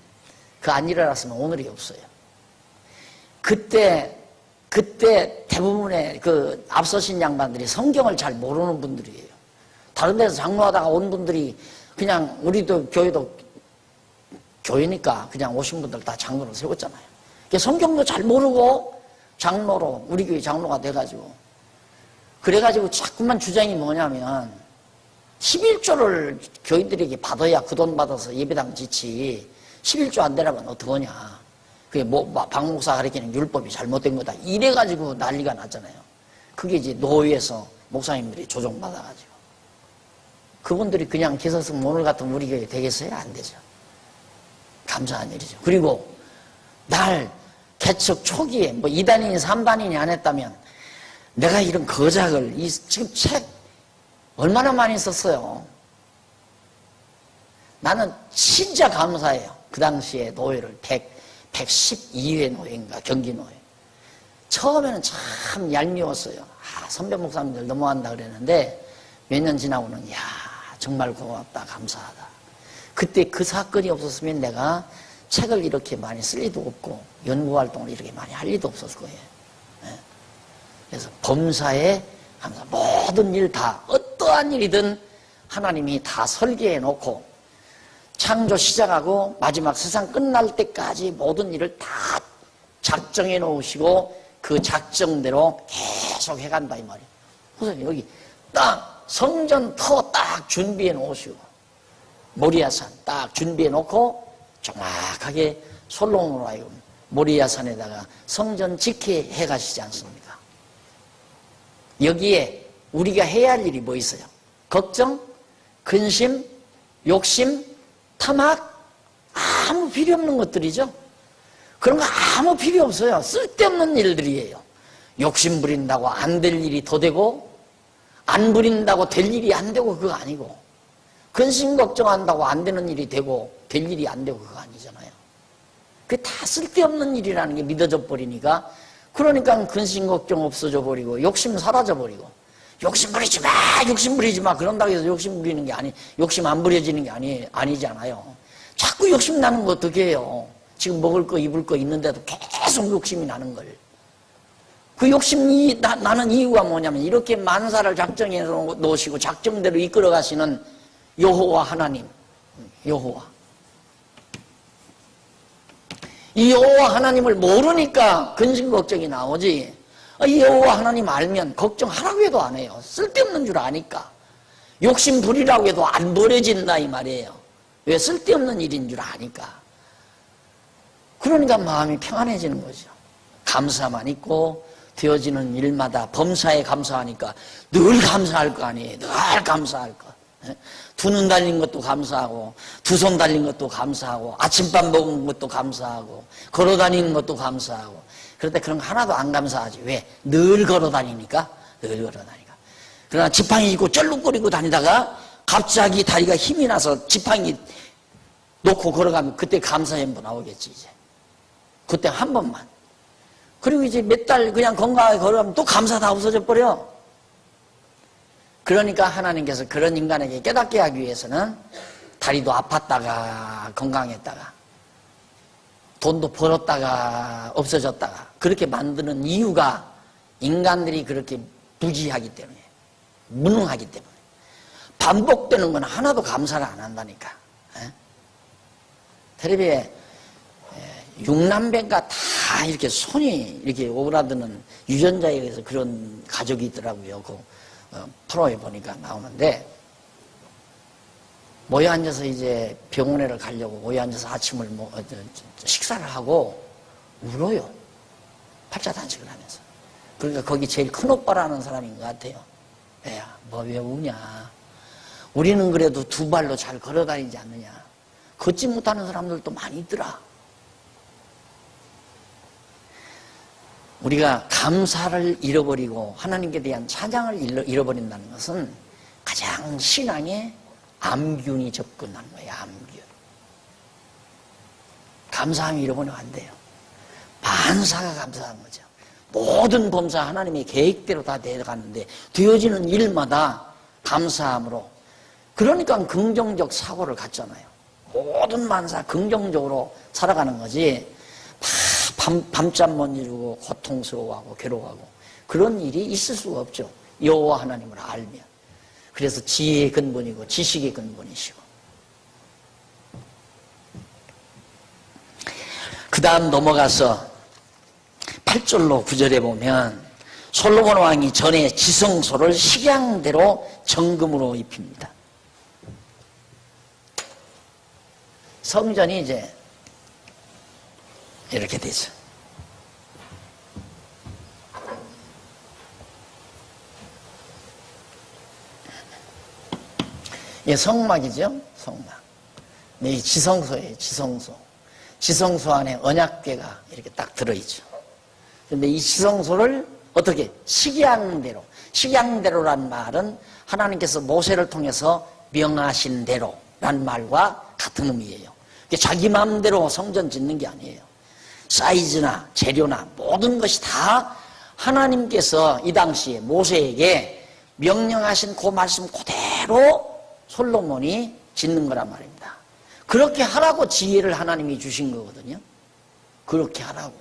그 안 일어났으면 오늘이 없어요. 그때 대부분의 그 앞서신 양반들이 성경을 잘 모르는 분들이에요. 다른 데서 장로하다가 온 분들이, 그냥 우리도 교회니까 그냥 오신 분들 다 장로로 세웠잖아요. 성경도 잘 모르고 장로로, 우리 교회 장로가 돼가지고, 그래가지고 자꾸만 주장이 뭐냐면 11조를 교인들에게 받아야 그 돈 받아서 예배당 짓지, 11조 안 되라면 어떡하냐, 그게 박 목사 가르치는 율법이 잘못된 거다, 이래가지고 난리가 났잖아요. 그게 이제 노예에서 목사님들이 조종받아가지고, 그분들이 그냥 기서성 오늘 같은 우리 교회 되겠어요? 안 되죠. 감사한 일이죠. 그리고 날 개척 초기에 뭐 2단이니 3단이니 안 했다면 내가 이런 거작을, 지금 책 얼마나 많이 썼어요. 나는 진짜 감사해요. 그 당시에 노예를 112회 노예인가, 경기 노예. 처음에는 참 얄미웠어요. 선배 목사님들 너무한다 그랬는데 몇 년 지나고는 야, 정말 고맙다, 감사하다. 그때 그 사건이 없었으면 내가 책을 이렇게 많이 쓸 리도 없고 연구활동을 이렇게 많이 할 리도 없었을 거예요. 그래서 범사에 항상 모든 일 다, 어떠한 일이든 하나님이 다 설계해 놓고 창조 시작하고 마지막 세상 끝날 때까지 모든 일을 다 작정해 놓으시고 그 작정대로 계속 해간다, 이 말이에요. 선생님, 여기 딱 성전 터 딱 준비해 놓으시고 모리아산 딱 준비해 놓고 정확하게 솔로몬으로 하여금 모리아산에다가 성전 짓게 해 가시지 않습니까? 여기에 우리가 해야 할 일이 뭐 있어요? 걱정, 근심, 욕심, 탐악, 아무 필요 없는 것들이죠. 그런 거 아무 필요 없어요. 쓸데없는 일들이에요. 욕심 부린다고 안 될 일이 더 되고, 안 부린다고 될 일이 안 되고 그거 아니고, 근심 걱정한다고 안 되는 일이 되고 될 일이 안 되고 그거 아니잖아요. 그게 다 쓸데없는 일이라는 게 믿어져 버리니까, 그러니까 근심 걱정 없어져 버리고 욕심 사라져 버리고, 욕심 부리지 마, 욕심 부리지 마, 그런다고 해서 욕심 부리는 게 욕심 안 부려지는 게 아니잖아요. 자꾸 욕심 나는 거 어떻게 해요? 지금 먹을 거 입을 거 있는데도 계속 욕심이 나는 걸. 그 욕심이 나는 이유가 뭐냐면, 이렇게 만사를 작정해 놓으시고 작정대로 이끌어 가시는 여호와 하나님, 여호와. 이 여호와 하나님을 모르니까 근심 걱정이 나오지. 이 여호와 하나님 알면 걱정하라고 해도 안 해요. 쓸데없는 줄 아니까. 욕심 부리라고 해도 안 버려진다 이 말이에요. 왜? 쓸데없는 일인 줄 아니까. 그러니까 마음이 평안해지는 거죠. 감사만 있고 되어지는 일마다 범사에 감사하니까 늘 감사할 거 아니에요. 늘 감사할 거. 두 눈 달린 것도 감사하고, 두 손 달린 것도 감사하고, 아침밥 먹은 것도 감사하고, 걸어 다니는 것도 감사하고. 그런데 그런 거 하나도 안 감사하지. 왜? 늘 걸어 다니니까. 늘 걸어 다니니까. 그러나 지팡이 입고 쩔룩거리고 다니다가 갑자기 다리가 힘이 나서 지팡이 놓고 걸어가면 그때 감사 전부 나오겠지, 이제. 그때 한 번만. 그리고 이제 몇 달 그냥 건강하게 걸어가면 또 감사 다 없어져 버려. 그러니까 하나님께서 그런 인간에게 깨닫게 하기 위해서는 다리도 아팠다가 건강했다가 돈도 벌었다가 없어졌다가 그렇게 만드는 이유가 인간들이 그렇게 부지하기 때문에, 무능하기 때문에. 반복되는 건 하나도 감사를 안 한다니까. 텔레비에 육남배가 다 이렇게 손이 이렇게 오그라드는 유전자에 의해서 그런 가족이 있더라고요. 그 프로에 보니까 나오는데, 모여 앉아서 이제 병원에를 가려고 모여 앉아서 아침을 식사를 하고 울어요. 팔자단식을 하면서. 그러니까 거기 제일 큰 오빠라는 사람인 것 같아요. 애야, 뭐 왜 우냐? 우리는 그래도 두 발로 잘 걸어 다니지 않느냐? 걷지 못하는 사람들도 많이 있더라. 우리가 감사를 잃어버리고 하나님께 대한 찬양을 잃어버린다는 것은 가장 신앙의 암균이 접근하는 거예요. 암균. 감사함을 잃어버리면 안 돼요. 만사가 감사한 거죠. 모든 범사 하나님의 계획대로 다 되어가는데 되어지는 일마다 감사함으로. 그러니까 긍정적 사고를 갖잖아요. 모든 만사 긍정적으로 살아가는 거지. 밤잠 못 이루고 고통스러워하고 괴로워하고 그런 일이 있을 수가 없죠. 여호와 하나님을 알면. 그래서 지혜의 근본이고 지식의 근본이시고. 그 다음 넘어가서 8절로 9절에 보면 솔로몬 왕이 전에 지성소를 식양대로 정금으로 입힙니다. 성전이 이제 이렇게 되죠. 이게 성막이죠. 성막. 이 지성소예요. 지성소. 지성소 안에 언약궤가 이렇게 딱 들어있죠. 그런데 이 지성소를 어떻게? 식양대로. 식양대로란 말은 하나님께서 모세를 통해서 명하신 대로란 말과 같은 의미예요. 자기 마음대로 성전 짓는 게 아니에요. 사이즈나 재료나 모든 것이 다 하나님께서 이 당시에 모세에게 명령하신 그 말씀 그대로 솔로몬이 짓는 거란 말입니다. 그렇게 하라고 지혜를 하나님이 주신 거거든요. 그렇게 하라고.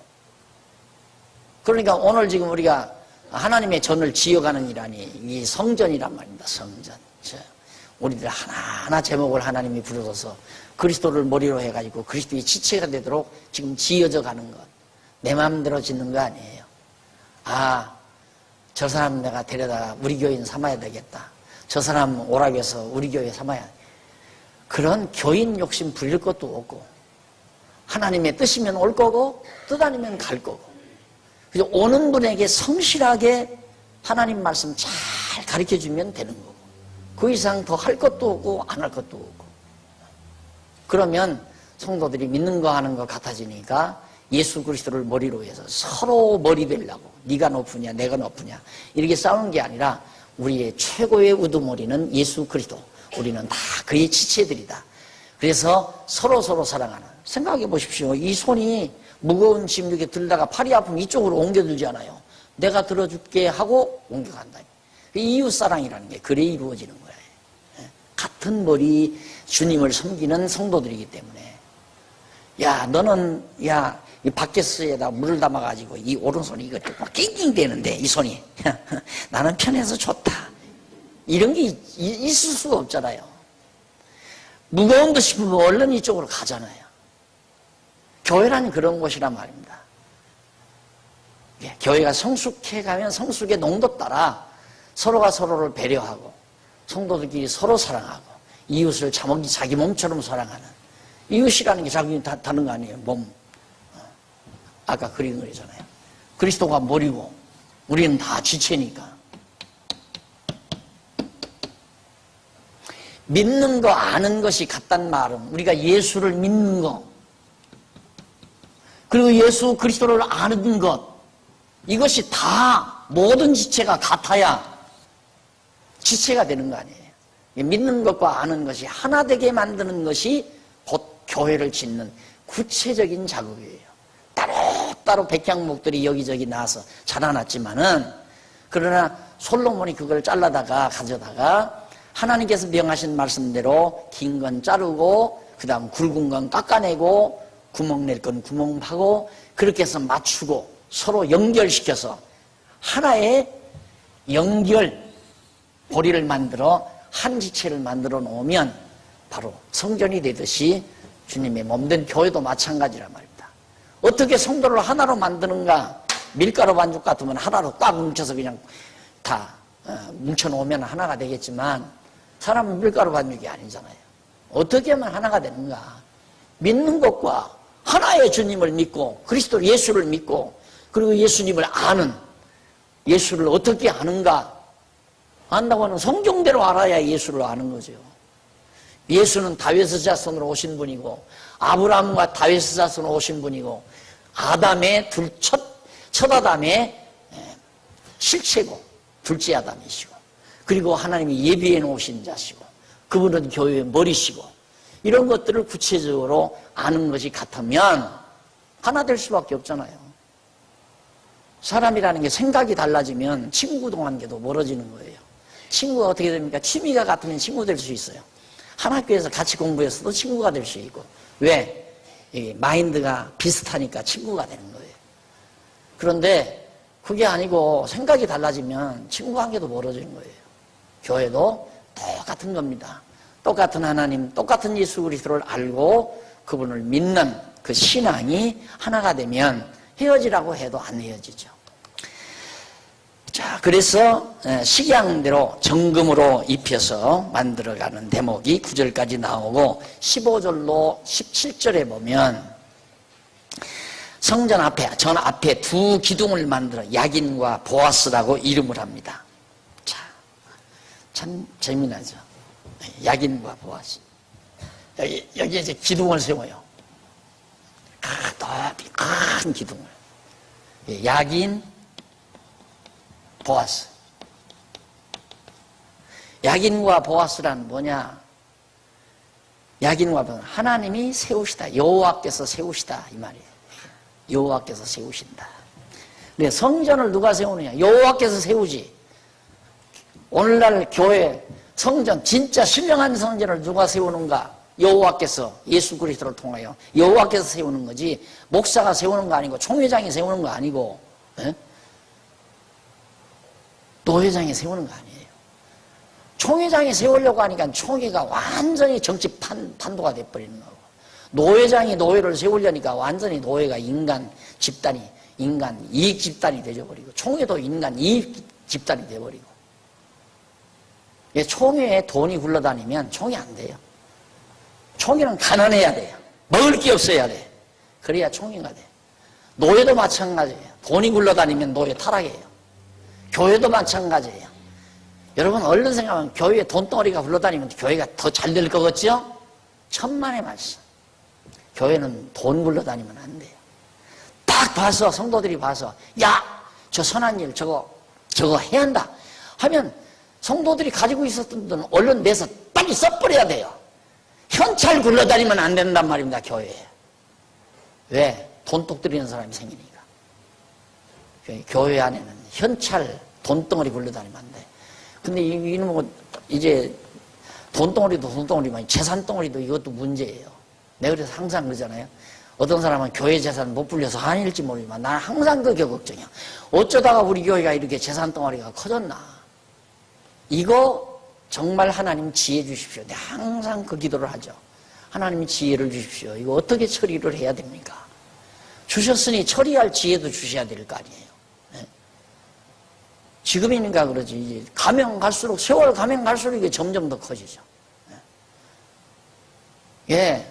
그러니까 오늘 지금 우리가 하나님의 전을 지어가는 일하니 이 성전이란 말입니다. 성전. 우리들 하나하나 제목을 하나님이 부르셔서 그리스도를 머리로 해가지고 그리스도의 지체가 되도록 지금 지어져 가는 것. 내 마음대로 짓는 거 아니에요. 아, 저 사람 내가 데려다 우리 교인 삼아야 되겠다. 저 사람 오라고 해서 우리 교회 삼아야. 그런 교인 욕심 부릴 것도 없고 하나님의 뜻이면 올 거고 뜻 아니면 갈 거고. 그래서 오는 분에게 성실하게 하나님 말씀 잘 가르쳐주면 되는 거고 그 이상 더 할 것도 없고 안 할 것도 없고. 그러면 성도들이 믿는 거 하는 거 같아지니까 예수 그리스도를 머리로 해서 서로 머리 되려고 네가 높으냐 내가 높으냐 이렇게 싸우는 게 아니라 우리의 최고의 우두머리는 예수 그리스도. 우리는 다 그의 지체들이다. 그래서 서로 사랑하는. 생각해 보십시오. 이 손이 무거운 짐 이렇게 들다가 팔이 아프면 이쪽으로 옮겨들지 않아요. 내가 들어줄게 하고 옮겨간다. 이웃사랑이라는 게 그래 이루어지는 거예요. 같은 머리 주님을 섬기는 성도들이기 때문에 야 너는 야 이 바켓스에다 물을 담아가지고 이 오른손이 이거 낑낑 대는데 이 손이 나는 편해서 좋다. 이런 게 있을 수가 없잖아요. 무거운 거 싶으면 얼른 이쪽으로 가잖아요. 교회란 그런 곳이란 말입니다. 교회가 성숙해 가면 성숙의 농도 따라 서로가 서로를 배려하고 성도들끼리 서로 사랑하고 이웃을 자기 몸처럼 사랑하는. 이웃이라는 게 자기 다른 거 아니에요. 몸. 아까 그린 거잖아요. 그리스도가 머리고 우리는 다 지체니까. 믿는 거 아는 것이 같단 말은 우리가 예수를 믿는 거 그리고 예수 그리스도를 아는 것 이것이 다 모든 지체가 같아야 지체가 되는 거 아니에요. 믿는 것과 아는 것이 하나 되게 만드는 것이 곧 교회를 짓는 구체적인 작업이에요. 따로 백향목들이 여기저기 나와서 자라났지만은 그러나 솔로몬이 그걸 잘라다가 가져다가 하나님께서 명하신 말씀대로 긴 건 자르고 그 다음 굵은 건 깎아내고 구멍 낼 건 구멍 파고 그렇게 해서 맞추고 서로 연결시켜서 하나의 연결 고리를 만들어 한 지체를 만들어 놓으면 바로 성전이 되듯이 주님의 몸된 교회도 마찬가지란 말입니다. 어떻게 성도를 하나로 만드는가? 밀가루 반죽 같으면 하나로 꽉 뭉쳐서 그냥 다 뭉쳐놓으면 하나가 되겠지만 사람은 밀가루 반죽이 아니잖아요. 어떻게 하면 하나가 되는가? 믿는 것과 하나의 주님을 믿고 그리스도 예수를 믿고 그리고 예수님을 아는 예수를 어떻게 아는가? 안다고 하는 성경대로 알아야 예수를 아는 거죠. 예수는 다윗의 자손으로 오신 분이고 아브라함과 다윗의 자손으로 오신 분이고 아담의 첫 아담의 실체고 둘째 아담이시고 그리고 하나님이 예비해 놓으신 자시고 그분은 교회의 머리시고 이런 것들을 구체적으로 아는 것이 같으면 하나 될 수밖에 없잖아요. 사람이라는 게 생각이 달라지면 친구 관계도 멀어지는 거예요. 친구가 어떻게 됩니까? 취미가 같으면 친구 될 수 있어요. 한 학교에서 같이 공부했어도 친구가 될 수 있고 왜? 마인드가 비슷하니까 친구가 되는 거예요. 그런데 그게 아니고 생각이 달라지면 친구 관계도 멀어지는 거예요. 교회도 똑같은 겁니다. 똑같은 하나님, 똑같은 예수 그리스도를 알고 그분을 믿는 그 신앙이 하나가 되면 헤어지라고 해도 안 헤어지죠. 자, 그래서 식양대로 정금으로 입혀서 만들어가는 대목이 9절까지 나오고 15절로 17절에 보면 성전 앞에, 전 앞에 두 기둥을 만들어 야긴과 보아스라고 이름을 합니다. 자, 참 재미나죠. 야긴과 보아스. 여기에 이제 기둥을 세워요. 높이 큰 기둥을. 야긴, 보아스. 야긴과 보아스란 뭐냐? 야긴과 보아스. 하나님이 세우시다. 여호와께서 세우시다. 이 말이에요. 여호와께서 세우신다. 근데 성전을 누가 세우느냐? 여호와께서 세우지. 오늘날 교회, 성전, 진짜 신령한 성전을 누가 세우는가? 여호와께서 예수 그리스도를 통하여 여호와께서 세우는 거지 목사가 세우는 거 아니고 총회장이 세우는 거 아니고 노회장이 세우는 거 아니에요. 총회장이 세우려고 하니까 총회가 완전히 정치 판도가 돼버리는 거고 노회장이 노회를 세우려니까 완전히 노회가 인간 집단이 인간 이익 집단이 되어버리고 총회도 인간 이익 집단이 되어버리고 총회에 돈이 굴러다니면 총회 안 돼요. 총회는 가난해야 돼요. 먹을 게 없어야 돼. 그래야 총회가 돼. 노예도 마찬가지예요. 돈이 굴러다니면 노예 타락해요. 교회도 마찬가지예요. 여러분 얼른 생각하면 교회에 돈덩어리가 굴러다니면 교회가 더 잘 될 것 같죠? 천만의 말씀. 교회는 돈 굴러다니면 안 돼요. 딱 봐서, 성도들이 봐서, 야, 저 선한 일, 저거 해야 한다 하면 성도들이 가지고 있었던 돈은 얼른 내서 빨리 써버려야 돼요. 현찰 굴러다니면 안 된단 말입니다, 교회에. 왜? 돈독 들이는 사람이 생기니까. 교회 안에는 현찰, 돈덩어리 굴러다니면 안 돼. 근데 이놈은 이제 돈덩어리도 돈덩어리만 재산덩어리도 이것도 문제예요. 내가 그래서 항상 그러잖아요. 어떤 사람은 교회 재산 못 불려서 한일지 모르지만 나는 항상 그게 걱정이야. 어쩌다가 우리 교회가 이렇게 재산덩어리가 커졌나. 이거 정말 하나님 지혜 주십시오. 내가 항상 그 기도를 하죠. 하나님 지혜를 주십시오. 이거 어떻게 처리를 해야 됩니까? 주셨으니 처리할 지혜도 주셔야 될 거 아니에요. 네? 지금이니까 그러지. 이제 가면 갈수록, 세월 가면 갈수록 이게 점점 더 커지죠. 네. 예,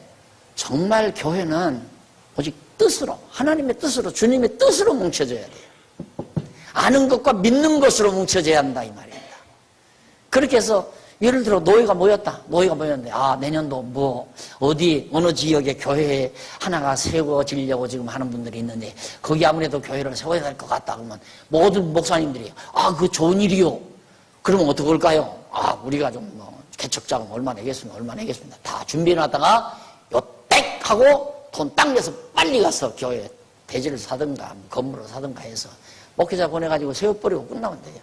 정말 교회는 오직 뜻으로, 하나님의 뜻으로, 주님의 뜻으로 뭉쳐져야 돼요. 아는 것과 믿는 것으로 뭉쳐져야 한다 이 말입니다. 그렇게 해서 예를 들어 노예가 모였는데 내년도 뭐 어디 어느 지역에 교회 하나가 세워지려고 지금 하는 분들이 있는데 거기 아무래도 교회를 세워야 될 것 같다 그러면 모든 목사님들이 그거 좋은 일이요. 그러면 어떻게 할까요? 우리가 좀 개척자금 얼마 내겠습니다. 다 준비해놨다가 요땡 하고 돈 딱 내서 빨리 가서 교회 대지를 사든가 건물을 사든가 해서 목회자 보내가지고 세워버리고 끝나면 돼요.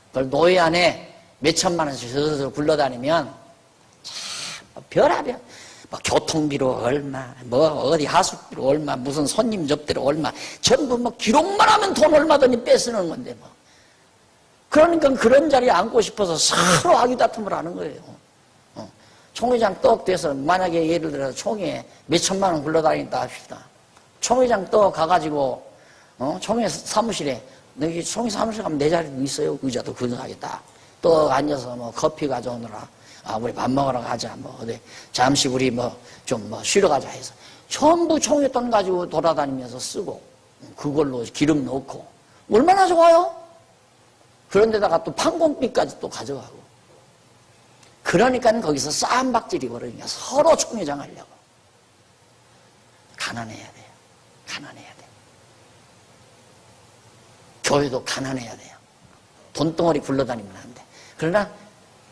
그걸 노예 안에 몇천만 원씩 서서 굴러다니면 참 별하별 교통비로 얼마 어디 하숙비로 얼마 무슨 손님 접대로 얼마 전부 기록만 하면 돈 얼마든지 뺏으는 건데 그러니까 그런 자리에 앉고 싶어서 서로 아귀다툼을 하는 거예요. 총회장 떡 돼서 만약에 예를 들어서 총회 몇천만 원 굴러다닌다 합시다. 총회장 떡 가가지고 총회 사무실에 너희 총회 사무실 가면 내 자리도 있어요. 의자도 근하겠다. 또 앉아서 커피 가져오느라 우리 밥 먹으러 가자 어디 잠시 우리 좀 쉬러 가자 해서 전부 총회돈 가지고 돌아다니면서 쓰고 그걸로 기름 넣고 얼마나 좋아요? 그런데다가 또 판공비까지 또 가져가고 그러니까 거기서 싸움박질이 벌어지니까 서로 총회장 하려고 가난해야 돼요. 가난해야 돼요. 교회도 가난해야 돼요. 돈덩어리 굴러다니면 안 돼. 그러나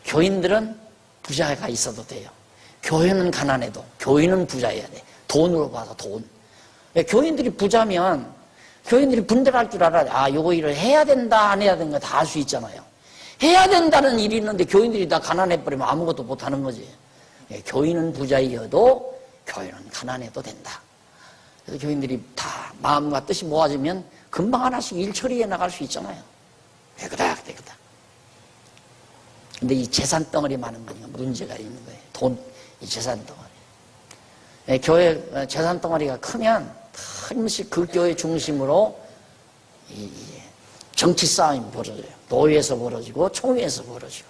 교인들은 부자가 있어도 돼요. 교회는 가난해도 교인은 부자여야 돼. 돈으로 봐서 돈. 교인들이 부자면 교인들이 분별할 줄 알아야 요거 일을 해야 된다 안 해야 된다 다 알 수 있잖아요. 해야 된다는 일이 있는데 교인들이 다 가난해버리면 아무것도 못하는 거지. 교인은 부자이어도 교회는 가난해도 된다. 그래서 교인들이 다 마음과 뜻이 모아지면 금방 하나씩 일 처리해 나갈 수 있잖아요. 깨끗하게. 근데 이 재산 덩어리 많은 거니까 문제가 있는 거예요. 이 재산 덩어리. 교회 재산 덩어리가 크면 한씩 그 교회 중심으로 이 정치 싸움이 벌어져요. 노회에서 벌어지고 총회에서 벌어지고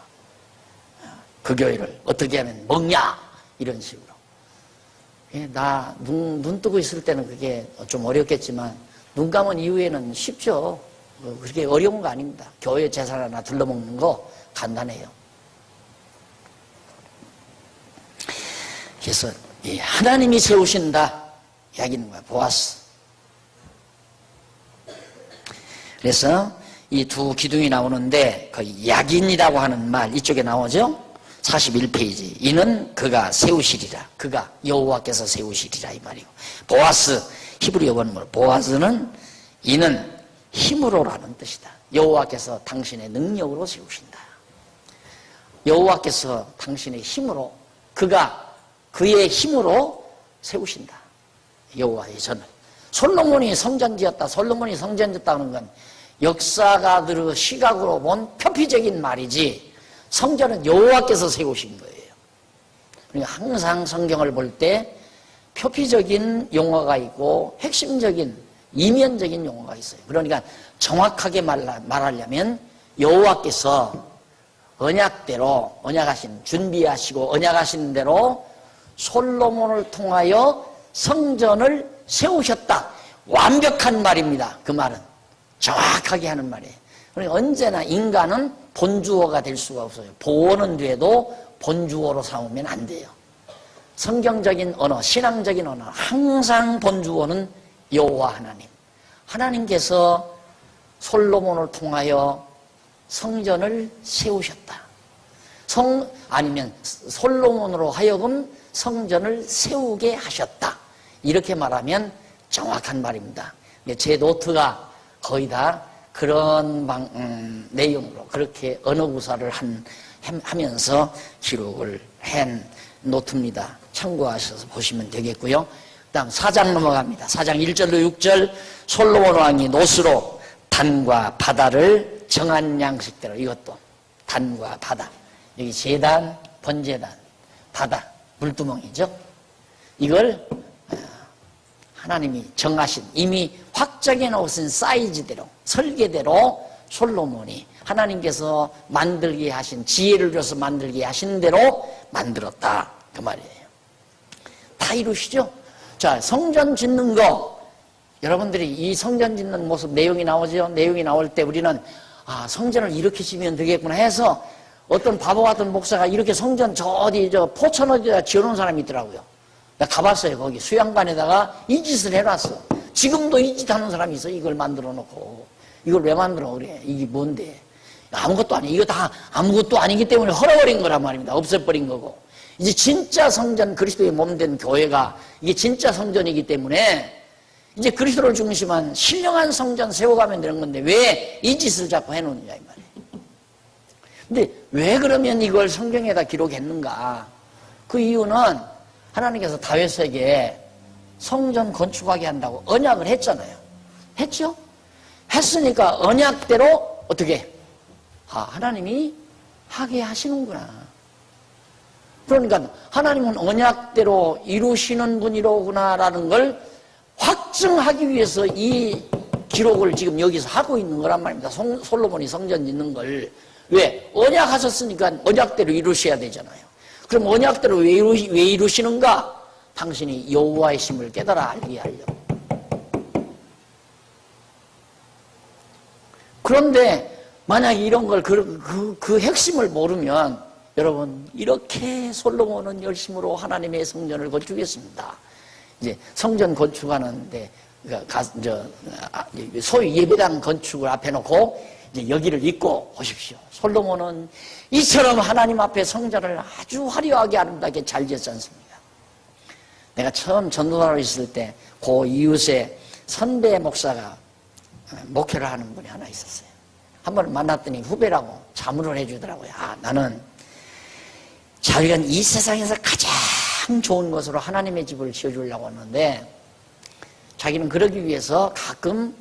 그 교회를 어떻게 하면 먹냐 이런 식으로. 나 눈 뜨고 있을 때는 그게 좀 어렵겠지만 눈 감은 이후에는 쉽죠. 그렇게 어려운 거 아닙니다. 교회 재산 하나 둘러먹는 거 간단해요. 그래서 하나님이 세우신다 이야기는 거야. 보아스. 그래서 이 두 기둥이 나오는데 그 약인이라고 하는 말 이쪽에 나오죠. 41페이지. 이는 그가 세우시리라. 그가 여호와께서 세우시리라 이 말이고. 보아스 히브리어 원문 보아스는 이는 힘으로라는 뜻이다. 여호와께서 당신의 능력으로 세우신다. 여호와께서 당신의 힘으로 그가 그의 힘으로 세우신다. 여호와의 전을. 솔로몬이 성전 지었다. 솔로몬이 성전 지었다는 건 역사가들의 시각으로 본 표피적인 말이지 성전은 여호와께서 세우신 거예요. 그러니까 항상 성경을 볼 때 표피적인 용어가 있고 핵심적인 이면적인 용어가 있어요. 그러니까 정확하게 말하려면 여호와께서 언약대로 준비하시고 언약하신 대로 솔로몬을 통하여 성전을 세우셨다. 완벽한 말입니다. 그 말은 정확하게 하는 말이에요. 그러니까 언제나 인간은 본주어가 될 수가 없어요. 보어는 돼도 본주어로 삼으면 안 돼요. 성경적인 언어, 신앙적인 언어, 항상 본주어는 여호와 하나님. 하나님께서 솔로몬을 통하여 성전을 세우셨다. 아니면 솔로몬으로 하여금 성전을 세우게 하셨다. 이렇게 말하면 정확한 말입니다. 제 노트가 거의 다 그런 내용으로 그렇게 언어 구사를 하면서 기록을 한 노트입니다. 참고하셔서 보시면 되겠고요. 그 다음 4장 넘어갑니다. 4장 1절로 6절 솔로몬 왕이 노스로 단과 바다를 정한 양식대로, 이것도 단과 바다, 여기 제단, 번제단, 바다, 물두멍이죠. 이걸 하나님이 정하신, 이미 확정해 놓으신 사이즈대로, 설계대로 솔로몬이 하나님께서 만들게 하신, 지혜를 줘서 만들게 하신 대로 만들었다, 그 말이에요. 다 이루시죠? 자, 성전 짓는 거, 여러분들이 이 성전 짓는 모습 내용이 나오죠? 내용이 나올 때 우리는 성전을 이렇게 지으면 되겠구나 해서 어떤 바보 같은 목사가 이렇게 성전 포천 어디다 지어놓은 사람이 있더라고요. 내가 가봤어요. 거기 수양관에다가 이 짓을 해놨어. 지금도 이 짓 하는 사람이 있어. 이걸 만들어 놓고. 이걸 왜 만들어 그래? 이게 뭔데? 아무것도 아니에요. 이거 다 아무것도 아니기 때문에 헐어버린 거란 말입니다. 없애버린 거고. 이제 진짜 성전, 그리스도의 몸된 교회가 이게 진짜 성전이기 때문에 이제 그리스도를 중심한 신령한 성전 세워가면 되는 건데 왜 이 짓을 자꾸 해놓느냐 이 말이에요. 근데 왜 그러면 이걸 성경에다 기록했는가? 그 이유는 하나님께서 다윗에게 성전 건축하게 한다고 언약을 했잖아요. 했죠? 했으니까 언약대로 어떻게? 하나님이 하게 하시는구나. 그러니까 하나님은 언약대로 이루시는 분이로구나라는 걸 확증하기 위해서 이 기록을 지금 여기서 하고 있는 거란 말입니다. 솔로몬이 성전 짓는 걸. 왜? 언약하셨으니까 언약대로 이루셔야 되잖아요. 그럼 언약대로 왜 이루시는가? 당신이 여호와의 심을 깨달아 알게 하려고. 그런데 만약 이런 걸 그 핵심을 모르면 여러분 이렇게 솔로몬은 열심으로 하나님의 성전을 건축했습니다. 이제 성전 건축하는데 소위 예배당 건축을 앞에 놓고 이제 여기를 잊고 보십시오. 솔로몬은 이처럼 하나님 앞에 성전을 아주 화려하게 아름답게 잘 지었지 않습니까? 내가 처음 전도사로 있을 때 그 이웃에 선배 목사가 목회를 하는 분이 하나 있었어요. 한 번 만났더니 후배라고 자문을 해주더라고요. 나는 자기가 이 세상에서 가장 좋은 것으로 하나님의 집을 지어주려고 하는데 자기는 그러기 위해서 가끔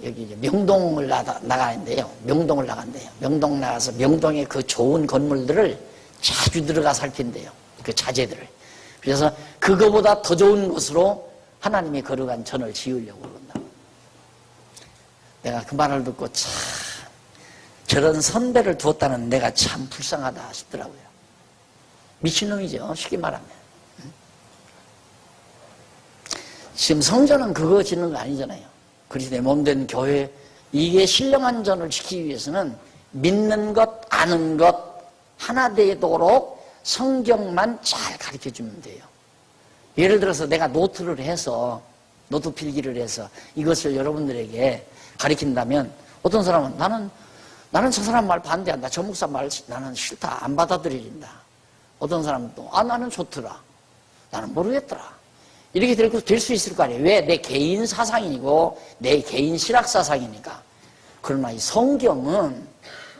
여기 명동을 나가는데요. 명동을 나간대요. 명동 나가서 명동의 그 좋은 건물들을 자주 들어가 살핀대요. 그 자재들을. 그래서 그거보다 더 좋은 곳으로 하나님의 거룩한 전을 지으려고 그런다. 내가 그 말을 듣고 참 저런 선배를 두었다는 내가 참 불쌍하다 싶더라고요. 미친놈이죠. 쉽게 말하면. 지금 성전은 그거 짓는 거 아니잖아요. 그리스도의 몸된 교회, 이게 신령한 전을 지키기 위해서는 믿는 것, 아는 것 하나 되도록 성경만 잘 가르쳐주면 돼요. 예를 들어서 내가 노트를 해서 노트 필기를 해서 이것을 여러분들에게 가르친다면 어떤 사람은 나는 저 사람 말 반대한다. 저 목사 말 나는 싫다. 안 받아들여진다. 어떤 사람은 또 나는 좋더라. 나는 모르겠더라. 이렇게 될 수 있을 거 아니에요. 왜? 내 개인 사상이고 내 개인 신학 사상이니까. 그러나 이 성경은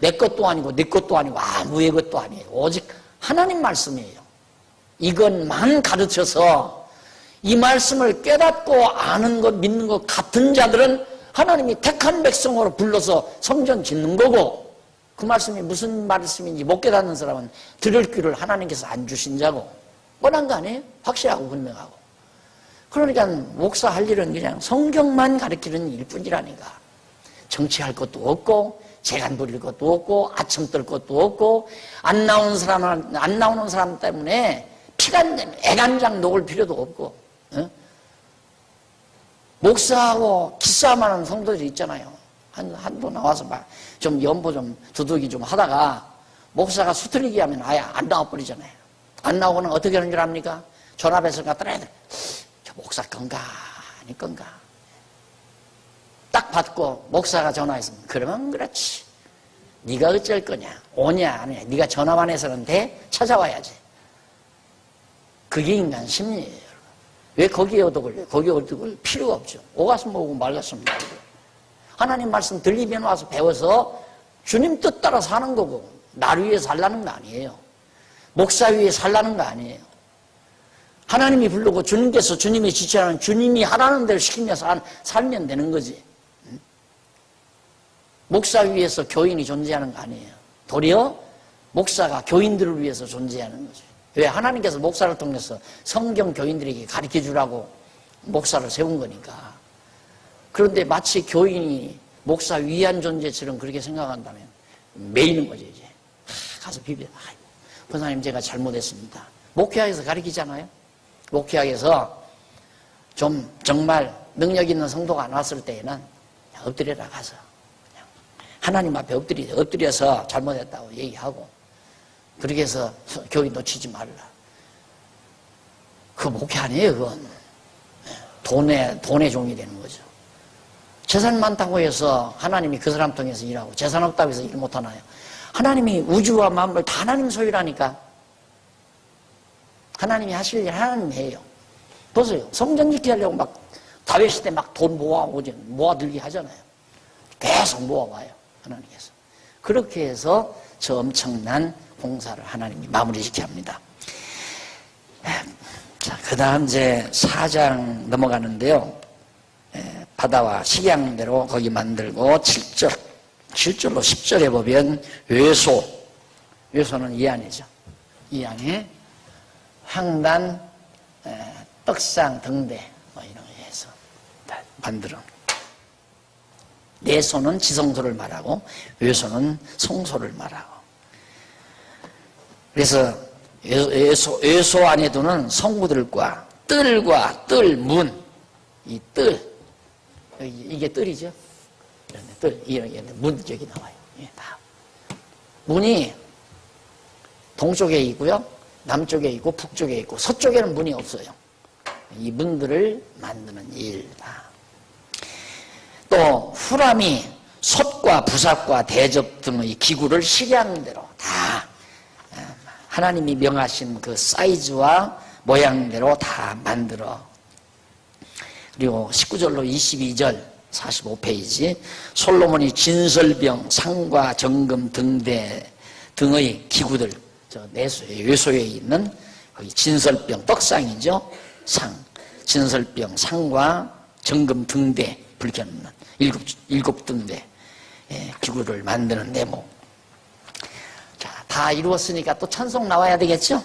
내 것도 아니고 네 것도 아니고 아무의 것도 아니에요. 오직 하나님 말씀이에요. 이것만 가르쳐서 이 말씀을 깨닫고 아는 것, 믿는 것 같은 자들은 하나님이 택한 백성으로 불러서 성전 짓는 거고 그 말씀이 무슨 말씀인지 못 깨닫는 사람은 들을 귀를 하나님께서 안 주신 자고 뻔한 거 아니에요? 확실하고 분명하고. 그러니까 목사 할 일은 그냥 성경만 가르치는 일뿐이라니까. 정치할 것도 없고 재간 부릴 것도 없고 아첨 떨 것도 없고 안 나오는 사람 때문에 애간장 녹을 필요도 없고. 어? 목사하고 기싸움하는 성도들이 있잖아요. 한도 나와서 막 좀 연보 좀 두들기 좀 하다가 목사가 수틀리기 하면 아예 안 나와버리잖아요. 안 나오고는 어떻게 하는 줄 압니까? 전화벨을 갖다 놔야 돼. 저 목사 건가 아닐 건가? 딱 받고 목사가 전화했으면 그러면 그렇지. 네가 어쩔 거냐? 오냐 안 오냐? 네가 전화만 해서는 돼? 찾아와야지. 그게 인간 심리예요. 왜 거기에 얻어걸려요? 거기에 얻어걸 필요가 없죠. 오갔으면 오고 말갔으면 말고. 하나님 말씀 들리면 와서 배워서 주님 뜻 따라 사는 거고 나를 위해 살라는 거 아니에요. 목사 위해 살라는 거 아니에요. 하나님이 부르고 주님께서 주님이 지시하는 주님이 하라는 대로 시키면서 살면 되는 거지. 목사 위해서 교인이 존재하는 거 아니에요. 도리어 목사가 교인들을 위해서 존재하는 거죠. 왜? 하나님께서 목사를 통해서 성경 교인들에게 가르쳐 주라고 목사를 세운 거니까. 그런데 마치 교인이 목사 위한 존재처럼 그렇게 생각한다면 매이는 거죠. 이제 가서 비벼. 권사님 제가 잘못했습니다. 목회학에서 가르치잖아요. 목회학에서 좀 정말 능력 있는 성도가 나왔을 때에는 엎드려라 가서 그냥 하나님 앞에 엎드려서 잘못했다고 얘기하고 그렇게 해서 교인 놓치지 말라. 그거 목회 아니에요. 그건 돈의 종이 되는 거죠. 재산 많다고 해서 하나님이 그 사람 통해서 일하고 재산 없다고 해서 일 못하나요? 하나님이 우주와 만물 다 하나님 소유라니까. 하나님이 하실 일 하나님이 해요. 보세요. 성전 짓기 하려고 막 다윗 시대 막 돈 모아들기 하잖아요. 계속 모아와요. 하나님께서. 그렇게 해서 저 엄청난 공사를 하나님이 마무리 지켜야 합니다. 자, 그 다음 이제 4장 넘어가는데요. 바다와 식양대로 거기 만들고 7절로 10절에 보면 외소는 이 안이죠. 이 안에 황단, 떡상, 등대 뭐 이런 거 해서 만들어. 내소는 지성소를 말하고 외소는 성소를 말하고. 그래서 외소 안에 두는 성구들과 뜰과 뜰문, 이 뜰, 이게 뜰이죠. 뜰, 이게 문 여기 나와요. 예, 다. 문이 동쪽에 있고요, 남쪽에 있고, 북쪽에 있고, 서쪽에는 문이 없어요. 이 문들을 만드는 일. 또 후람이 솥과 부삽과 대접 등의 기구를 식양대로 다 하나님이 명하신 그 사이즈와 모양대로 다 만들어. 그리고 19절로 22절 45페이지 솔로몬이 진설병, 상과 정금 등대 등의 기구들, 저 내소에 외소에 있는 거기 진설병, 떡상이죠. 상, 진설병, 상과 정금 등대, 불 켜놓는 일곱 등대 기구를 만드는 네모. 자, 다 이루었으니까 또 찬송 나와야 되겠죠?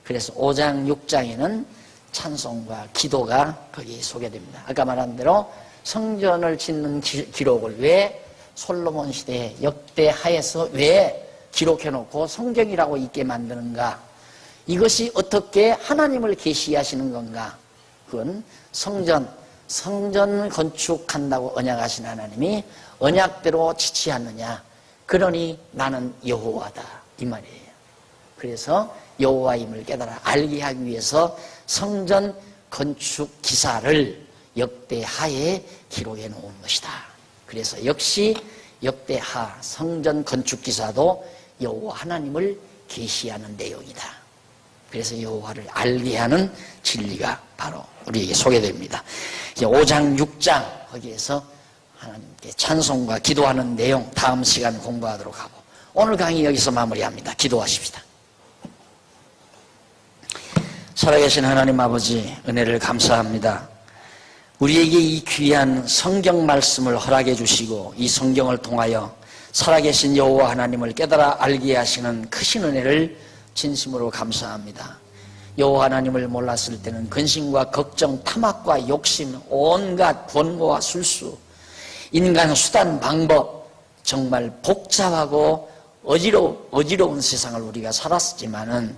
그래서 5장, 6장에는 찬송과 기도가 거기 소개됩니다. 아까 말한 대로 성전을 짓는 기록을 왜 솔로몬 시대에 역대하에서 왜 기록해놓고 성경이라고 있게 만드는가? 이것이 어떻게 하나님을 계시하시는 건가? 그건 성전 건축한다고 언약하신 하나님이 언약대로 지시하느냐? 그러니 나는 여호와다 이 말이에요. 그래서 여호와임을 깨달아 알게 하기 위해서 성전 건축 기사를 역대하에 기록해 놓은 것이다. 그래서 역시 역대하 성전 건축 기사도 여호와 하나님을 계시하는 내용이다. 그래서 여호와를 알게 하는 진리가 바로 우리에게 소개됩니다. 이제 5장, 6장 거기에서 하나님께 찬송과 기도하는 내용 다음 시간 공부하도록 하고 오늘 강의 여기서 마무리합니다. 기도하십시다. 살아계신 하나님 아버지 은혜를 감사합니다. 우리에게 이 귀한 성경 말씀을 허락해 주시고 이 성경을 통하여 살아계신 여호와 하나님을 깨달아 알게 하시는 크신 은혜를 진심으로 감사합니다. 여호와 하나님을 몰랐을 때는 근심과 걱정, 탐악과 욕심, 온갖 권고와 술수, 인간 수단, 방법, 정말 복잡하고 어지러운 세상을 우리가 살았지만은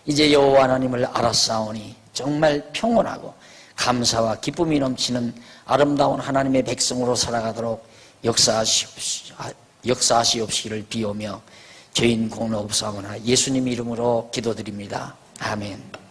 이제 여호와 하나님을 알았사오니 정말 평온하고 감사와 기쁨이 넘치는 아름다운 하나님의 백성으로 살아가도록 역사하시옵시기를 비오며 죄인 공로 없사오나 예수님 이름으로 기도드립니다. 아멘.